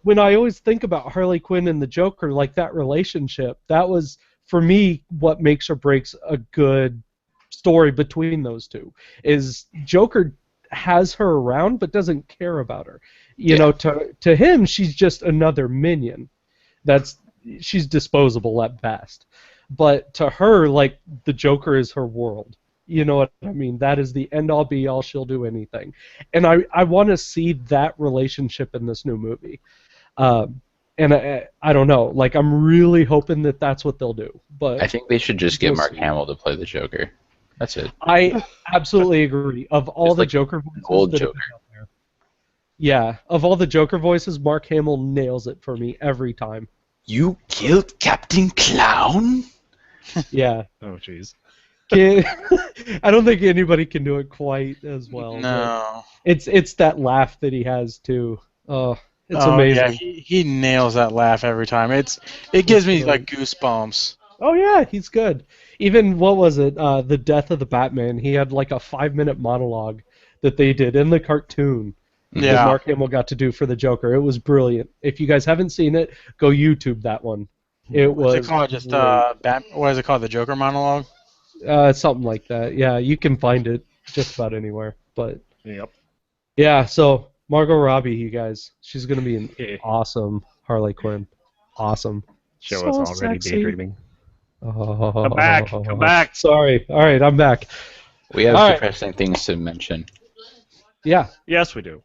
Speaker 1: when I always think about Harley Quinn and the Joker, like that relationship, that was, for me, what makes or breaks a good story between those two. Is Joker has her around but doesn't care about her. You know, to him, she's just another minion. She's disposable at best. But to her, like, the Joker is her world. You know what I mean? That is the end-all, be-all. She'll do anything. And I want to see that relationship in this new movie. And I don't know. Like, I'm really hoping that that's what they'll do. But
Speaker 4: I think they should just get
Speaker 1: We'll
Speaker 4: Mark
Speaker 1: see.
Speaker 4: Hamill to play the Joker. That's it.
Speaker 1: I absolutely agree. Of all
Speaker 4: Just
Speaker 1: the
Speaker 4: like
Speaker 1: Joker voices
Speaker 4: old
Speaker 1: that have
Speaker 4: Joker.
Speaker 1: been out there, yeah, of all the Joker voices, Mark Hamill nails it for me every time.
Speaker 4: You killed Captain Clown?
Speaker 1: Yeah.
Speaker 2: Oh, jeez.
Speaker 1: I don't think anybody can do it quite as well.
Speaker 3: No.
Speaker 1: but It's that laugh that he has too. Oh, it's
Speaker 3: Oh,
Speaker 1: amazing.
Speaker 3: yeah, he nails that laugh every time. It gives me like goosebumps.
Speaker 1: Oh yeah, he's good. Even what was it? The Death of the Batman. He had like a 5-minute monologue that they did in the cartoon that
Speaker 3: Yeah.
Speaker 1: Mark Hamill got to do for the Joker. It was brilliant. If you guys haven't seen it, go YouTube that one. It was
Speaker 3: What's it called? Just
Speaker 1: great.
Speaker 3: what is it called? The Joker monologue?
Speaker 1: Something like that. Yeah, you can find it just about anywhere. But
Speaker 2: Yep.
Speaker 1: yeah, so Margot Robbie, you guys, she's gonna be an
Speaker 2: Yeah.
Speaker 1: awesome Harley Quinn. Awesome.
Speaker 2: Show
Speaker 1: So
Speaker 2: us already
Speaker 1: sexy.
Speaker 2: daydreaming.
Speaker 1: Oh,
Speaker 2: Come back. Come back.
Speaker 1: Sorry. All right, I'm back.
Speaker 4: We have
Speaker 1: All right.
Speaker 4: depressing things to mention.
Speaker 1: Yeah.
Speaker 2: Yes, we do.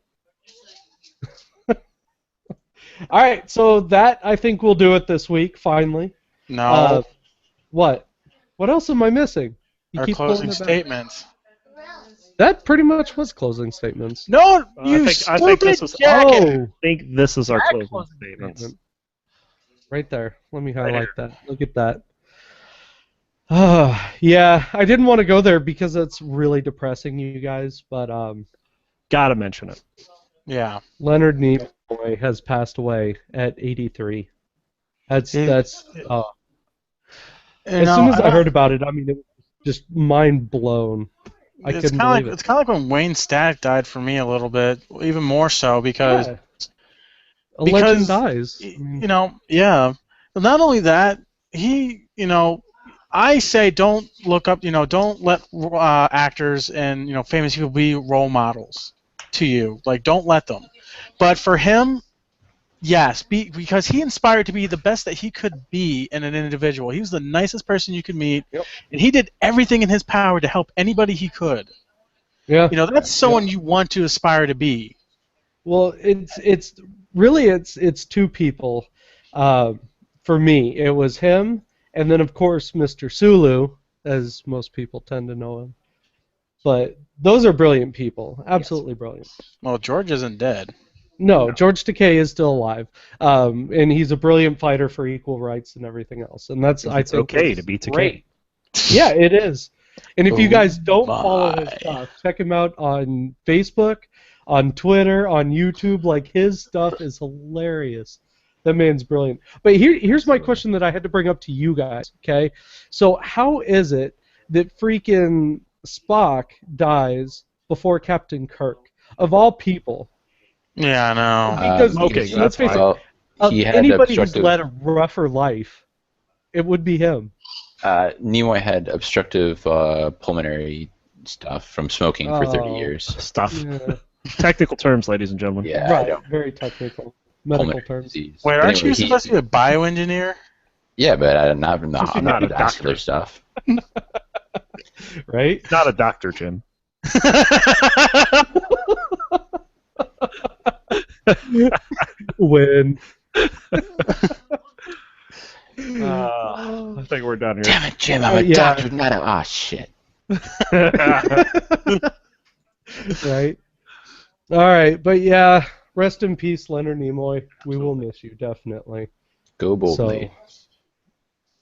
Speaker 1: All right, so that I think we'll do it this week. Finally.
Speaker 3: No.
Speaker 1: What? What else am I missing? You
Speaker 3: Our
Speaker 1: keep
Speaker 3: closing
Speaker 1: pulling it back.
Speaker 3: statements.
Speaker 1: That pretty much was closing statements.
Speaker 3: No,
Speaker 2: I
Speaker 3: you
Speaker 2: think this
Speaker 3: stupid
Speaker 2: is-
Speaker 3: jacket.
Speaker 1: Oh,
Speaker 2: I think this is our
Speaker 3: Back
Speaker 2: closing
Speaker 3: closing
Speaker 2: statements.
Speaker 1: right there. Let me
Speaker 2: Right
Speaker 1: highlight that. Look at that. Yeah, I didn't want to go there because it's really depressing, you guys. But
Speaker 2: Gotta mention it.
Speaker 3: Yeah.
Speaker 1: Leonard Nimoy has passed away at 83. That's
Speaker 3: You
Speaker 1: as
Speaker 3: know,
Speaker 1: soon as I heard about it, I mean, it was just mind blown. I
Speaker 3: it's
Speaker 1: couldn't
Speaker 3: kind of
Speaker 1: believe
Speaker 3: like it's kind of like when Wayne Stack died for me a little bit, even more so because
Speaker 1: Yeah. A legend
Speaker 3: because,
Speaker 1: dies.
Speaker 3: yeah. But not only that, I say don't look up, don't let actors and famous people be role models to you. Like, don't let them. But for him, yes, because he inspired to be the best that he could be in an individual. He was the nicest person you could meet,
Speaker 1: Yep.
Speaker 3: and he did everything in his power to help anybody he could.
Speaker 1: Yeah.
Speaker 3: You know, that's someone you want to aspire to be.
Speaker 1: Well, it's really it's two people. For me, it was him, and then of course Mr. Sulu, as most people tend to know him. But those are brilliant people, absolutely brilliant.
Speaker 3: Well, George isn't dead.
Speaker 1: No, George Takei is still alive, and he's a brilliant fighter for equal rights and everything else. And that's I
Speaker 2: It's
Speaker 1: think
Speaker 2: okay
Speaker 1: is
Speaker 2: to be Takei.
Speaker 1: great. Yeah, it is. And if you
Speaker 3: Oh
Speaker 1: guys don't follow his
Speaker 3: my.
Speaker 1: stuff, check him out on Facebook, on Twitter, on YouTube. Like, his stuff is hilarious. That man's brilliant. But here's my question that I had to bring up to you guys, okay? So how is it that freaking Spock dies before Captain Kirk? Of all people.
Speaker 3: Yeah, I know.
Speaker 1: Because
Speaker 2: smoking,
Speaker 1: let's
Speaker 2: that's
Speaker 1: face
Speaker 2: why.
Speaker 1: it,
Speaker 4: Well, he had
Speaker 1: anybody who's
Speaker 4: obstructive.
Speaker 1: led a rougher life, it would be him.
Speaker 4: Nimoy had obstructive pulmonary stuff from smoking for 30
Speaker 1: Oh.
Speaker 4: years.
Speaker 2: Stuff.
Speaker 1: Yeah.
Speaker 2: Technical terms, ladies and gentlemen.
Speaker 4: Yeah, I
Speaker 1: Right,
Speaker 4: don't.
Speaker 1: very technical. Medical
Speaker 4: Pulmonary
Speaker 1: terms.
Speaker 4: disease.
Speaker 3: Wait,
Speaker 4: But
Speaker 3: aren't
Speaker 4: anyway,
Speaker 3: you supposed to be a bioengineer?
Speaker 4: Yeah, but not from the
Speaker 2: Not a
Speaker 4: vascular
Speaker 2: doctor.
Speaker 4: stuff.
Speaker 1: Right?
Speaker 2: Not a doctor, Jim.
Speaker 1: When.
Speaker 2: I think we're done here.
Speaker 4: Damn it, Jim! I'm a
Speaker 1: Yeah.
Speaker 4: doctor, not a. Ah, shit.
Speaker 1: Right? Alright, but yeah, rest in peace, Leonard Nimoy. We will miss you, definitely.
Speaker 4: Go boldly.
Speaker 1: So,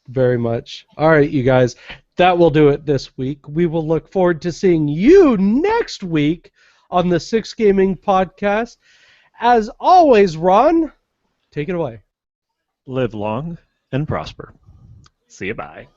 Speaker 1: very much. Alright, you guys, that will do it this week. We will look forward to seeing you next week on the Six Gaming Podcast. As always, Ron, take it away.
Speaker 2: Live long and prosper. See you, bye.